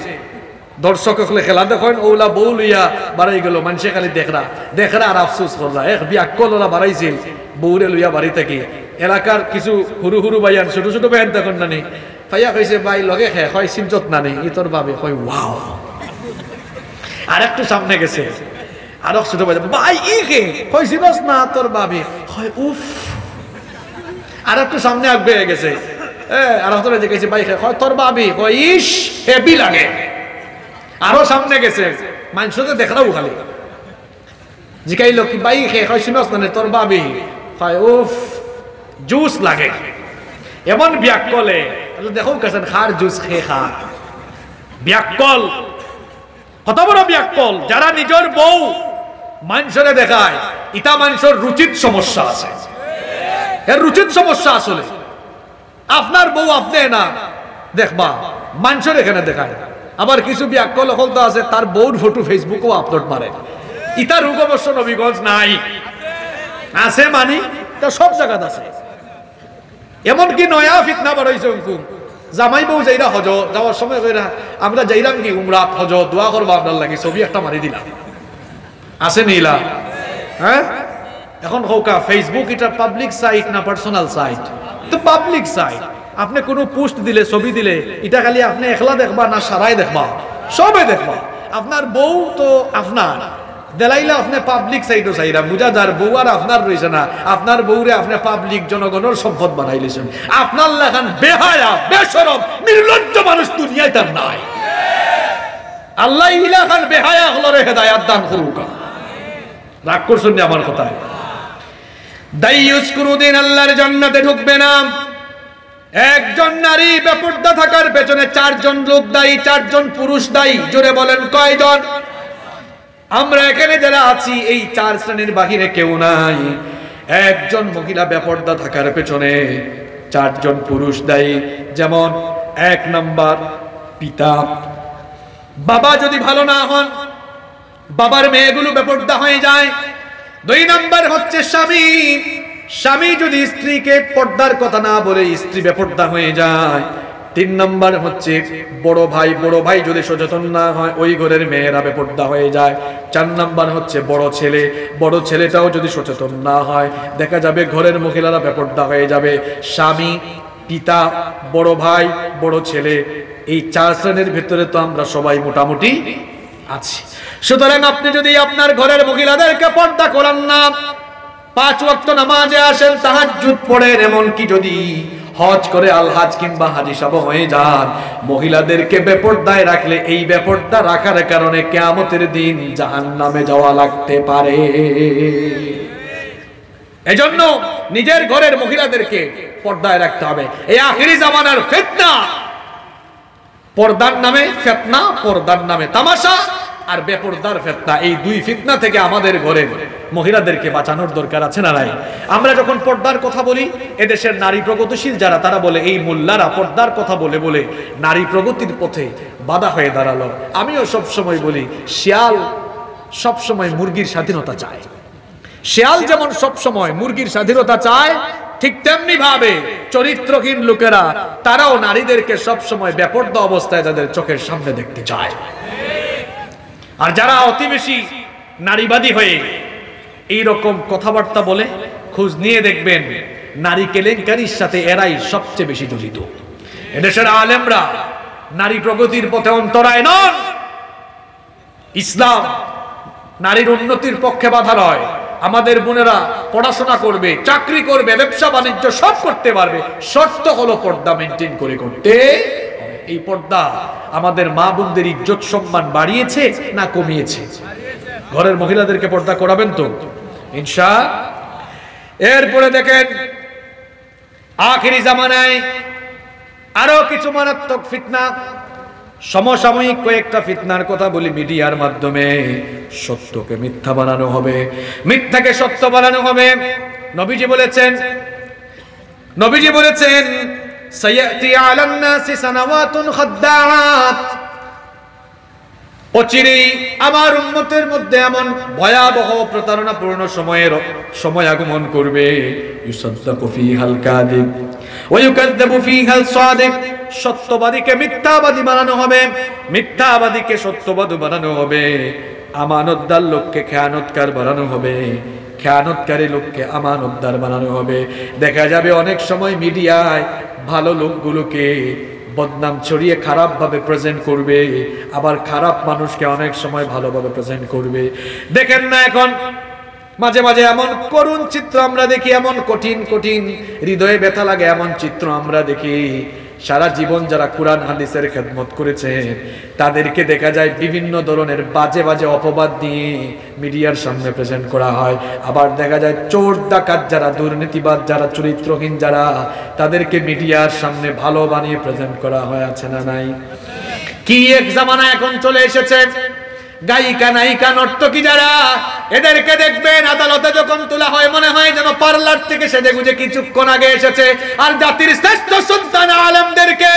দর্শক হলে খেলা দেখেন, ওলা বউ লইয়া বাড়াই গেল, মানুষে খালি দেখরা আর আফসোস করলা। এক ব্যাককল ওলা বাড়াইছিল বউরে লইয়া বাড়ি থেকে, এলাকার কিছু হুরু হুরু বাইয়ান ছোট ছোট বাইয়ান তখন নানি ভাইয়া কইছে ভাই লগে খেয়ে হয় চিন্তত নানি ই তোর বাবে কয় ওয়াও। আর একটু সামনে গেছে আর ছোট ভাই ভাই ই খে কইছিস না তোর বাবে হয় উফ। আর একটু সামনে আগবে গেছে আর তোর যে কইছে ভাই হয় তোর বাবে কয় ইস হেভি লাগে। আরো সামনে গেছে মানুষকে দেখরাও খালি জিকাইল কি ভাই খে কইছিস না তোর বাবে হয় উফ জুস লাগে। এমন ব্যাককলে দেখো কেছেন খার জুস খেয়ে খা ব্যাককল, কত বড় ব্যাককল যারা নিজের বউ মানুষরে দেখায়, ইটা মানুষের রুচিত সমস্যা আছে, এর রুচিত সমস্যা আসলে। আপনার বউ আপনি না দেখবা মানুষের এখানে দেখায়, আবার কিছু ব্যাককল হলতো আছে তার বউর ফটো ফেসবুকেও আপলোড মারে, ইটা রোগ অবশ্য নবীগঞ্জ নাই আছে মানি তা সব জায়গাতে আছে। এমনকি নয়া ফিতনা বাড়াইছে জামাই বউ যাইরা হজ যাওয়ার সময় কইরা আমরা যাইরাম কি উমরাত হজ দোয়া করবো আপনার লাগে, ছবি একটা মারি দিলাম আছে নিলা। হ্যাঁ এখন হোকা ফেসবুক এটা পাবলিক সাইট না পার্সোনাল সাইট? তো পাবলিক সাইট, আপনি কোনো পোস্ট দিলে ছবি দিলে এটা খালি আপনি একলা দেখবা না সারাই দেখবা? সবে দেখবা। আপনার বউ তো আপনার দেলাইলে আপনি পাবলিক সাইটও চাইরা বুঝা যার বউ আর আপনার রয়েছে না, আপনার বউরে আপনি পাবলিক জনগণের সম্পদ বানাইলেছেন। আপনার লেখান বেহায়া বেশরম নির্লজ্জ মানুষ দুনিয়ায় তার নাই। আল্লাহ ইলাখান বেহায়া হলরে হেদায়াত দান করুক। রাগ করছেন না আমার কথায়? দাইয়ুস কোনদিন আল্লাহর জান্নাতে ঢুকবে না। একজন নারী বেপরদা থাকার পেছনে চারজন লোক দায়ী, চারজন পুরুষ দায়ী। জোরে বলেন কয়জন? আমরা এখানে যারা আছি এই চার শ্রেণীর বাহিরে কেউ নাই। একজন মহিলা বেপরদা থাকার পেছনে চারজন পুরুষ দায়ী। যেমন এক নাম্বার পিতা, বাবা যদি ভালো না হন বাবার মেয়েগুলো বেপরদা হয়ে যায়। দুই নাম্বার হচ্ছে স্বামী, স্বামী যদি স্ত্রীকে পর্দার কথা না বলে স্ত্রী বেপরদা হয়ে যায়। তিন নাম্বার হচ্ছে বড় ভাই, বড় ভাই যদি সচেতন না হয় ওই ঘরের মেয়েরা বেপরদা হয়ে যায়। চার নাম্বার হচ্ছে বড় ছেলে, বড় ছেলেটাও যদি সচেতন না হয় দেখা যাবে ঘরের মহিলারা বেপরদা হয়ে যাবে। স্বামী, পিতা, বড় ভাই, বড় ছেলে, এই চার শ্রেণীর ভিতরে তো আমরা সবাই মোটামুটি আছি। সুতরাং আপনি যদি আপনার ঘরের মহিলাদেরকে পর্দা করান না, 5 ওয়াক্ত নামাজে আসেন, তাহাজ্জুদ পড়েন, এমনকি যদি হজ করে আল হাজ কিংবা হাজী সাহেব হয়ে যান, মহিলাদেরকে বেপরদায় রাখলে এই বেপরদা রাখার কারণে কিয়ামতের দিন জাহান্নামে যাওয়া লাগতে পারে। এজন্য নিজের ঘরের মহিলাদেরকে পর্দায় রাখতে হবে। এই আখিরি জামানার ফিতনা, পর্দার নামে ফিতনা, পর্দার নামে তামাশা আর বেপরদার ফিতনা, এই দুই ফিতনা থেকে আমাদের ঘরে মহিলাদেরকে বাঁচানোর দরকার আছে না নাই? আমরা যখন পর্দার কথা বলি, এদেশের নারী প্রগতিশীল যারা তারা বলে এই মোল্লারা পর্দার কথা বলে বলে নারী প্রগতির পথে বাধা হয়ে দাঁড়ালো। আমিও সব সময় বলি শিয়াল সব সময় মুরগির স্বাধীনতা চায়। শিয়াল যেমন সব সময় মুরগির স্বাধীনতা চায়, ঠিক তেমনি ভাবে চরিত্রহীন লোকেরা তারাও নারীদেরকে সব সময় বেপরদা অবস্থায় তাদের চোখের সামনে দেখতে চায়। আর যারা অতি বেশি নারীবাদী হয়ে এই রকম কথাবার্তা বলে, খোঁজ নিয়ে দেখবেন নারী কেলেঙ্কারির সাথে এরাই সবচেয়ে বেশি জড়িত। এদেশের আলেমরা নারী প্রগতির পথে অন্তরায় নন। ইসলাম নারীর উন্নতির পক্ষে বাধা নয়। আমাদের বোনেরা পড়াশোনা করবে, চাকরি করবে, ব্যবসা বাণিজ্য সব করতে পারবে, শর্ত হলো পর্দা মেনটেন করে করতে। এই পর্দা আমাদের মা বোনদের ইজ্জত সম্মান বাড়িয়েছে না কমিয়েছে? ঘরের মহিলাদেরকে পর্দা করাবেন তো ইনশাআল্লাহ। এরপরে দেখেন আখিরি জামানায় আরো কিছু মারাত্মক ফিতনা, সমসাময়িক কয়েকটা ফিতনার কথা বলি। মিডিয়ার মাধ্যমে সত্যকে মিথ্যা বানানো হবে, মিথ্যাকে সত্য বানানো হবে। নবীজি বলেছেন সায়াতি আলান নাসি সানাওয়াতুন খাদ্দাআত, অচিরেই আমার উম্মতের মধ্যে এমন ভয়াবহ প্রতারণাপূর্ণ সময় আগমন করবে, ইউসাদ্দাকু ফীহাল কাযিব ওয়া ইউকাযযাবু ফীহাল সাদিক, সত্যবাদীকে মিথ্যাবাদী বানানো হবে, মিথ্যাবাদীকে সত্যবাদী বানানো হবে, আমানতদার লোককে খেয়ানতকার বানানো হবে, খেয়ানতকারী লোককে আমানতদার বানানো হবে। দেখা যাবে অনেক সময় মিডিয়ায় ভালো লোকগুলোকে বদনাম ছড়িয়ে খারাপ ভাবে প্রেজেন্ট করবে, আবার খারাপ মানুষকে অনেক সময় ভালোভাবে প্রেজেন্ট করবে। দেখেন না এখন মাঝে মাঝে এমন করুণ চিত্র আমরা দেখি, এমন কঠিন কঠিন হৃদয়ে ব্যথা লাগে এমন চিত্র আমরা দেখি। সারা জীবন যারা কোরআন হাদিসের খেদমত করেছে তাদেরকে দেখা যায় বিভিন্ন ধরনের বাজে বাজে অপবাদ দিয়ে মিডিয়ার সামনে প্রেজেন্ট করা হয়। আবার দেখা যায় চোর ডাকাত যারা, দুর্নীতিবাদ যারা, চরিত্রহীন যারা, তাদেরকে মিডিয়ার সামনে ভালো বানিয়ে প্রেজেন্ট করা হয়, আছে না নাই? কি এক জামানা এখন চলে এসেছে, গায়িকা নায়িকা নর্তকী যারা, এদেরকে দেখবেন আদালতে যখন তোলা হয় মনে হয় যেন পার্লার থেকে সেজে গুজে কিছুক্ষণ আগে এসেছে। আর জাতির শ্রেষ্ঠ সন্তান আলেমদেরকে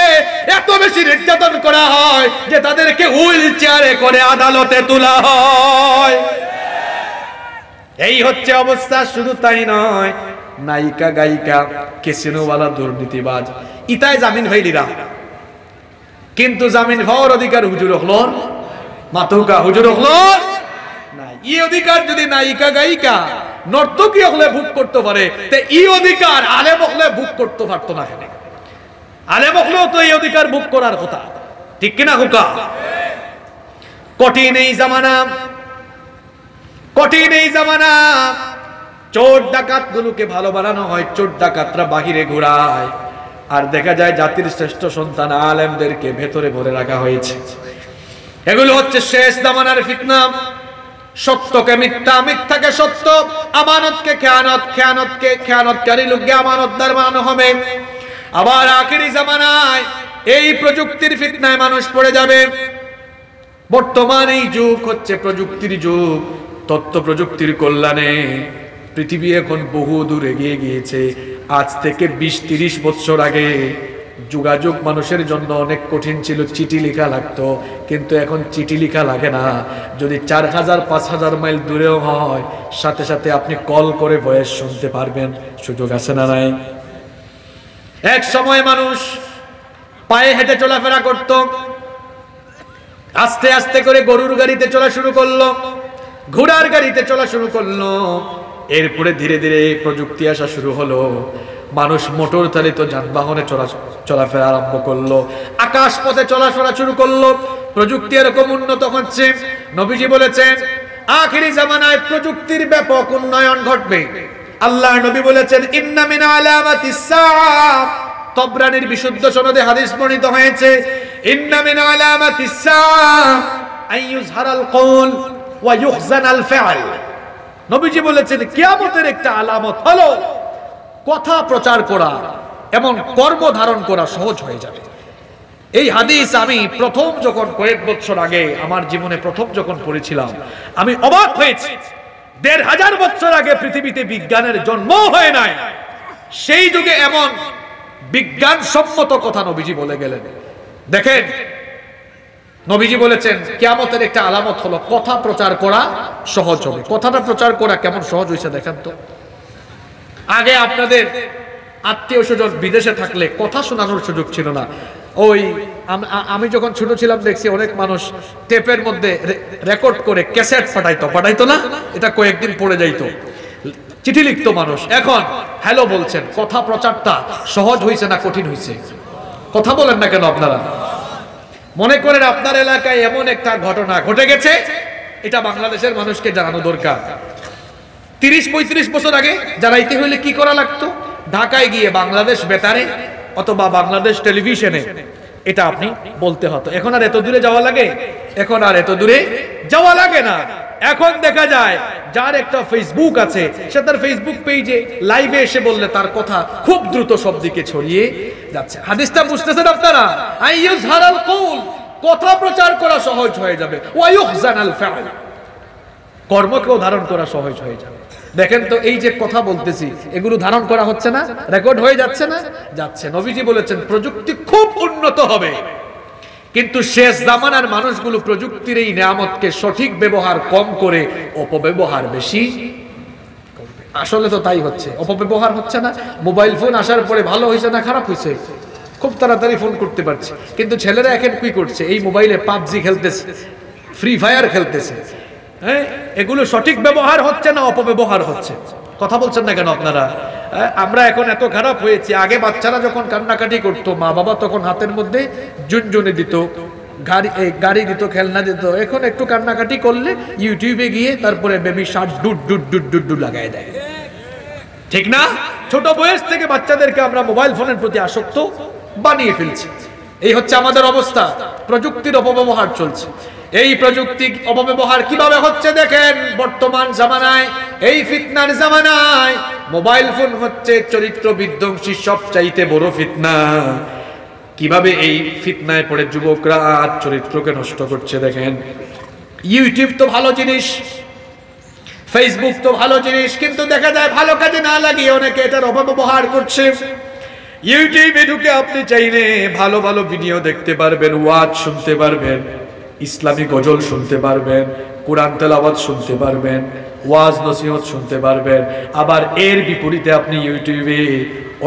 এত বেশি নির্যাতন করা হয় যে তাদেরকে হুইল চেয়ারে করে আদালতে তোলা হয়। এই হচ্ছে অবস্থা। শুধু তাই নয়, নায়িকা গায়িকা, ক্যাসিনোওয়ালা, দুর্নীতিবাজ, ইতায় জামিন হইলিরা, কিন্তু জামিন হওয়ার অধিকার হুজুর হলো মাতুকা, হুজুর হলো নাই। এই অধিকার যদি নায়িকা গায়িকা নর্তকী হলে ভোগ করতে পারে, তে এই অধিকার আলেম হলে ভোগ করতে পারতো না। কেন? আলেম হলেও তো এই অধিকার ভোগ করার কথা, ঠিক কিনা হুকা? কঠিন এই জামানা, কঠিন এই জামানা। চোর ডাকাত গুলোকে ভালো বানানো হয়, চোর ডাকাতরা বাহিরে ঘোরায়, আর দেখা যায় জাতির শ্রেষ্ঠ সন্তান আলেমদেরকে ভেতরে ভরে রাখা হয়েছে। এগুলো হচ্ছে শেষ জামানার ফিতনা। সত্যকে মিথ্যা, মিথ্যাকে সত্য, আমানতকে খেয়ানত, খেয়ানতকে খেয়ানতকারী লোককে আমানতদার বানানো হবে। আবার আখিরি জামানায় এই প্রযুক্তির ফিতনায় মানুষ পড়ে যাবে। বর্তমান এই যুগ হচ্ছে প্রযুক্তির যুগ। তথ্য প্রযুক্তির কল্যাণে পৃথিবী এখন বহু দূর এগিয়ে গিয়েছে। আজ থেকে 20-30 বছর আগে যোগাযোগ মানুষের জন্য অনেক কঠিন ছিল, চিঠি লেখা লাগতো। কিন্তু এখন চিঠি লেখা লাগে না, যদি 4000-5000 মাইল দূরেও হয়, সাথে সাথে আপনি কল করে ভয়েস শুনতে পারবেন। সুযোগ আছে না নাই? এক সময় মানুষ পায়ে হেঁটে চলাফেরা করত, আস্তে আস্তে করে গরুর গাড়িতে চলা শুরু করলো, ঘোড়ার গাড়িতে চলা শুরু করলো। এরপরে ধীরে ধীরে প্রযুক্তি আসা শুরু হলো, মানুষ মোটর চালিত যানবাহনে চলাফেরা আরম্ভ করলো, আকাশ পথে চলাফেরা শুরু করলো। প্রযুক্তি এরকম উন্নত হচ্ছে, নবীজি বলেছেন আখিরি জামানায় প্রযুক্তির ব্যাপক উন্নয়ন ঘটবে। আল্লাহর নবী বলেছেন ইন্না মিন আলামাতিস সাআ, তবরানীর বিশুদ্ধ সনদে হাদিস বর্ণিত হয়েছে, ইন্না মিন আলামাতিস সাআ আইয়ুজহারাল কওল ওয়া ইউখজানাল ফি'ল। নবীজি বলেছেন কিয়ামতের একটা আলামত হলো কথা প্রচার করা এবং কর্ম ধারণ করা সহজ হয়ে যাবে। এই হাদিস আমি প্রথম যখন কয়েক বছর আগে আমার জীবনে প্রথম যখন পড়েছিলাম, আমি অবাক হয়েছি। 1500 বছর আগে পৃথিবীতে বিজ্ঞানের জন্ম হয় নাই, সেই যুগে এমন বিজ্ঞানসম্মত কথা নবীজি বলে গেলেন। দেখেন, নবীজি বলেছেন কিয়ামতের একটা আলামত হলো কথা প্রচার করা সহজ হবে। কথাটা প্রচার করা কেমন সহজ হয়েছে দেখেন তো। আগে আপনাদের আত্মীয় স্বজন বিদেশে থাকলে কথা শোনানোর সুযোগ ছিল না। আমি যখন ছোট ছিলাম দেখছি অনেক মানুষ টেপের মধ্যে রেকর্ড করে ক্যাসেট পাঠাইতো না, এটা কয়েকদিন পড়ে যাইতো, চিঠি লিখতো মানুষ। এখন হ্যালো বলছেন, কথা প্রচারটা সহজ হয়েছে না কঠিন হয়েছে? কথা বলেন না কেন আপনারা? মনে করেন আপনার এলাকায় এমন একটা ঘটনা ঘটে গেছে, এটা বাংলাদেশের মানুষকে জানানো দরকার। 30-35 বছর আগে জানাইতে হইলে কি করা লাগতো? ঢাকায় গিয়ে বাংলাদেশ বেতারে অথবা বাংলাদেশ টেলিভিশনে এটা আপনি বলতে হতো। এখন আর এত দূরে যাওয়া লাগে? এখন আর এত দূরে যাওয়া লাগে না। এখন দেখা যায় যার একটা ফেসবুক আছে, সে তার ফেসবুক পেজে লাইভে এসে বললে তার কথা খুব দ্রুত সব দিকে ছড়িয়ে যাচ্ছে। হাদিসটা বুঝতেছেন আপনারা? আইয়ুজহারাল কওল, কথা প্রচার করা সহজ হয়ে যাবে, ওয়া ইউখজানাল ফি'ল, কর্মকেও ধারণ করা সহজ হয়ে যাবে। দেখেন তো, এই যে কথা বলতেছি এগুলো ধারণ করা হচ্ছে না? রেকর্ড হয়ে যাচ্ছে না? যাচ্ছে। নবীজি বলেছেন প্রযুক্তি খুব উন্নত হবে, কিন্তু শেষ জামানার মানুষগুলো প্রযুক্তির এই নিয়ামতকে সঠিক ব্যবহার কম করে অপব্যবহার বেশি। আসলে তো তাই হচ্ছে, অপব্যবহার হচ্ছে না। মোবাইল ফোন আসার পরে ভালো হয়েছে না খারাপ হয়েছে? খুব তাড়াতাড়ি ফোন করতে পারছে, কিন্তু ছেলেরা এখন কি করছে? এই মোবাইলে পাবজি খেলতেছে, ফ্রি ফায়ার খেলতেছে। হ্যাঁ, এগুলো সঠিক ব্যবহার হচ্ছে না অপব্যবহার হচ্ছে? কথা বলছেন না কেন আপনারা? আমরা এখন এত খারাপ হয়েছে। আগে বাচ্চারা যখন কান্নাকাটি করতো, মা বাবা তখন হাতের মধ্যে ঝুনঝুনি দিত, গাড়ি দিত, খেলনা দিত। এখন একটু কান্নাকাটি করলে ইউটিউবে গিয়ে তারপরে baby shirt dude dude dude dude dude লাগাই দেয়, ঠিক না? ছোট বয়স থেকে বাচ্চাদেরকে আমরা মোবাইল ফোনের প্রতি আসক্ত বানিয়ে ফেলছি। এই হচ্ছে আমাদের অবস্থা। প্রযুক্তির অপব্যবহার চলছে। এই প্রযুক্তি অপব্যবহার কিভাবে হচ্ছে দেখেন। বর্তমান জামানায়, এই ফিতনার জামানায় মোবাইল ফোন হচ্ছে চরিত্র বিধ্বংসী সবচাইতে বড় ফিতনা। কিভাবে এই ফিতনায় পড়ে যুবকরা আজ চরিত্রকে নষ্ট করছে দেখেন। ইউটিউব তো ভালো জিনিস, ফেসবুক তো ভালো জিনিস, কিন্তু দেখা যায় ভালো কাজে না লাগিয়ে অনেকে এটার অপব্যবহার করছে। ইউটিউবে ঢুকে আপনি চাইলে ভালো ভালো ভিডিও দেখতে পারবেন, ওয়াজ শুনতে পারবেন, ইসলামী গজল শুনতে পারবেন, কোরআন তেলাওয়াত শুনতে পারবেন, ওয়াজ নসিহত শুনতে পারবেন। আবার এর বিপরীতে আপনি ইউটিউবে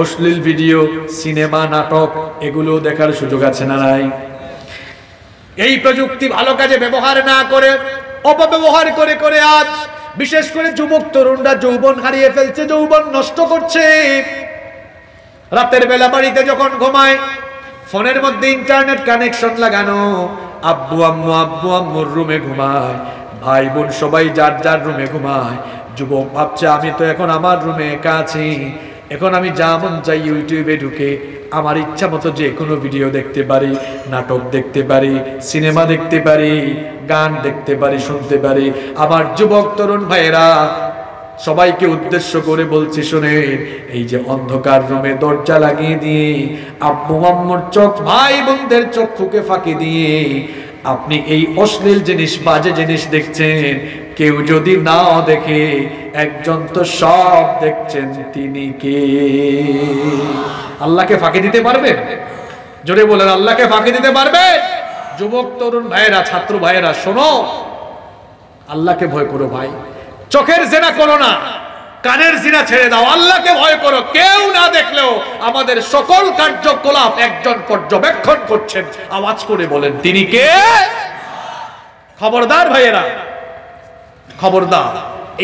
অশ্লীল ভিডিও, সিনেমা, নাটক এগুলো দেখার সুযোগ আছে না নাই? এই প্রযুক্তি ভালো কাজে ব্যবহার না করে অপব্যবহার করে করে আজ বিশেষ করে যুবক তরুণরা যৌবন হারিয়ে ফেলছে, যৌবন নষ্ট করছে। রাতের বেলা বাড়িতে যখন ঘুমায়, ফোনের মধ্যে ইন্টারনেট কানেকশন লাগানো, আব্বু আম্মুর রুমে ঘুমায়, ভাই বোন সবাই যার যার রুমে ঘুমায়। যুবক ভাবছে আমি তো এখন আমার রুমে একা আছি, এখন আমি যা মন চাই ইউটিউবে ঢুকে আমার ইচ্ছা মতো যে কোনো ভিডিও দেখতে পারি, নাটক দেখতে পারি, সিনেমা দেখতে পারি, গান দেখতে পারি, শুনতে পারি। আবার যুবক তরুণ ভাইয়েরা, সবাইকে উদ্দেশ্য করে বলছি শুনেন, এই যে অন্ধকার রুমে দরজা লাগিয়ে দিয়ে আব্বু আম্মুর চোখ, ভাই বোনদের চক্ষুকে ফাঁকি দিয়ে আপনি এই অশ্লীল জিনিস, বাজে জিনিস দেখছেন। কেউ যদি নাও দেখে, একজন তো সব দেখছেন, তিনি কে? আল্লাহকে ফাঁকি দিতে পারবেন? জোরে বলেন, আল্লাহকে ফাঁকি দিতে পারবে? যুবক তরুণ ভাইয়েরা, ছাত্র ভাইয়েরা, শোনো, আল্লাহকে ভয় করো ভাই। চোখের জিনা করো না, কানের জিনা ছেড়ে দাও, আল্লাহকে ভয় করো। কেউ না দেখলেও আমাদের সকল কার্যকলাপ একজন পর্যবেক্ষণ করছেন। আওয়াজ করে বলেন, তিনি কে? খবরদার ভাইয়েরা, খবরদার,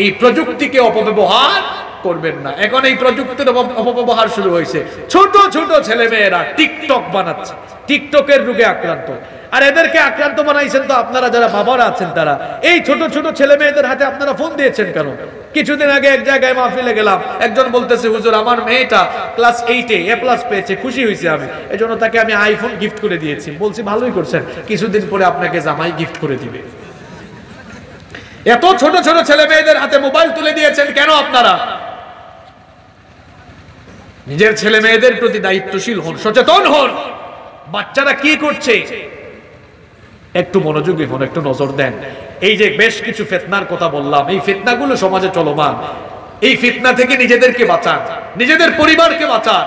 এই প্রযুক্তিকে অপব্যবহার করবেন না। এখন এই প্রযুক্তির অপব্যবহার শুরু হয়েছে। ছোট ছোট ছেলে মেয়েরা টিকটক বানাচ্ছে, টিকটকের রোগে আক্রান্ত। আর এদেরকে আক্রান্ত বানাইছেন তো আপনারা, যারা বাবারা আছেন তারা। এই ছোট ছোট ছেলে মেয়েদের হাতে আপনারা ফোন দিয়েছেন কেন? কিছুদিন আগে এক জায়গায় মাহফিলে গেলাম, একজন বলতেছে, হুজুর আমার মেয়েটা ক্লাস 8-এ A+ পেয়েছে, খুশি হয়েছে আমি, এজন্য তাকে আমি আইফোন গিফট করে দিয়েছি। বলছি ভালোই করছেন, কিছুদিন পরে আপনাকে জামাই গিফট করে দিবে। এত ছোট ছোট ছেলে মেয়েদের হাতে মোবাইল তুলে দিয়েছেন কেন আপনারা? নিজের ছেলে মেয়েদের প্রতি দায়িত্বশীল হন, সচেতন হন। বাচ্চারা কি করছে একটু মনোযোগী হন, একটু নজর দেন। এই যে বেশ কিছু ফিতনার কথা বললাম, এই ফিতনাগুলো সমাজে চলমান। এই ফিতনা থেকে নিজেদেরকে বাঁচান, নিজেদের পরিবারকে বাঁচান।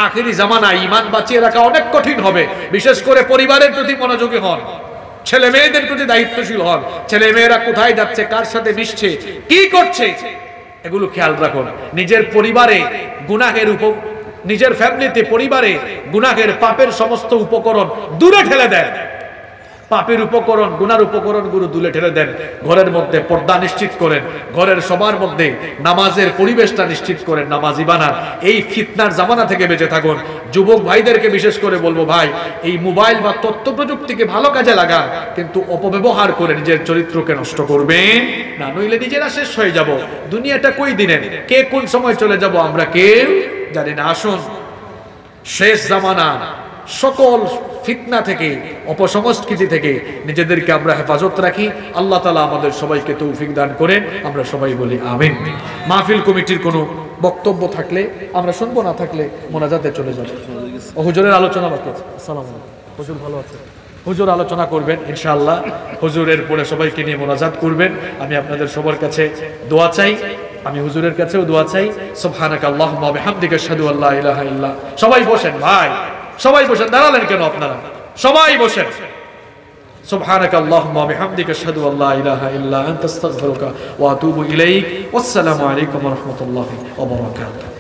আখিরি জামানায় ঈমান বাঁচিয়ে রাখা অনেক কঠিন হবে। বিশেষ করে পরিবারের প্রতি মনোযোগী হন, ছেলে মেয়েদের প্রতি দায়িত্বশীল হন। ছেলে মেয়েরা কোথায় যাচ্ছে, কার সাথে মিশছে, কি করছে, এগুলো খেয়াল রাখুন। নিজের পরিবারে গুনাহের নিজের ফ্যামিলিতে, পরিবারে গুনাহের, পাপের সমস্ত উপকরণ দূরে ঠেলে দেন। পাপের উপকরণ, গুনার উপকরণ গুলো দূরে ঠেলে দেন। ঘরের মধ্যে পর্দা নিশ্চিত করেন, ঘরের সবার মধ্যে নামাজের পরিবেশটা নিশ্চিত করেন, নামাজি বানান। এই ফিতনার জামানা থেকে বেঁচে থাকুন। যুবক ভাইদেরকে বিশেষ করে বলবো, ভাই এই মোবাইল বা তথ্য প্রযুক্তিকে ভালো কাজে লাগান, কিন্তু অপব্যবহার করে নিজের চরিত্রকে নষ্ট করবেন না, নইলে নিজেরা শেষ হয়ে যাব। দুনিয়াটা কই দিনের, কে কোন সময় চলে যাব আমরা কেউ জানি না। আসুন শেষ জামানা সকল ফিতনা থেকে, অপসংস্কৃতি থেকে নিজেদেরকে আমরা হেফাজত রাখি। আল্লাহ তাআলা আমাদের সবাইকে তৌফিক দান করেন। আমরা সবাই বলি আমিন। মাহফিল কমিটির কোনো বক্তব্য থাকলে আমরা শুনবো, না থাকলে মোনাজাতে চলে যাব। হুজুরের আলোচনা বাকি আছে। আসসালামু আলাইকুম। হুজুর ভালো আছে? হুজুর আলোচনা করবেন ইনশাআল্লাহ। হুজুরের পরে সবাইকে নিয়ে মোনাজাত করবেন। আমি আপনাদের সবার কাছে দোয়া চাই, আমি হুজুরের কাছেও দোয়া চাই। সুবহানাকাল্লাহুম্মা ওয়া বিহামদিকা আশহাদু আল্লা ইলাহা ইল্লা। সবাই বসেন ভাই, সবাই বসেন, দাঁড়ালেন কেন আপনারা? সবাই বসেন। سبحانك اللهم وبحمدك اشهد ان لا اله الا انت استغفرك واتوب اليك والسلام عليكم ورحمه الله وبركاته.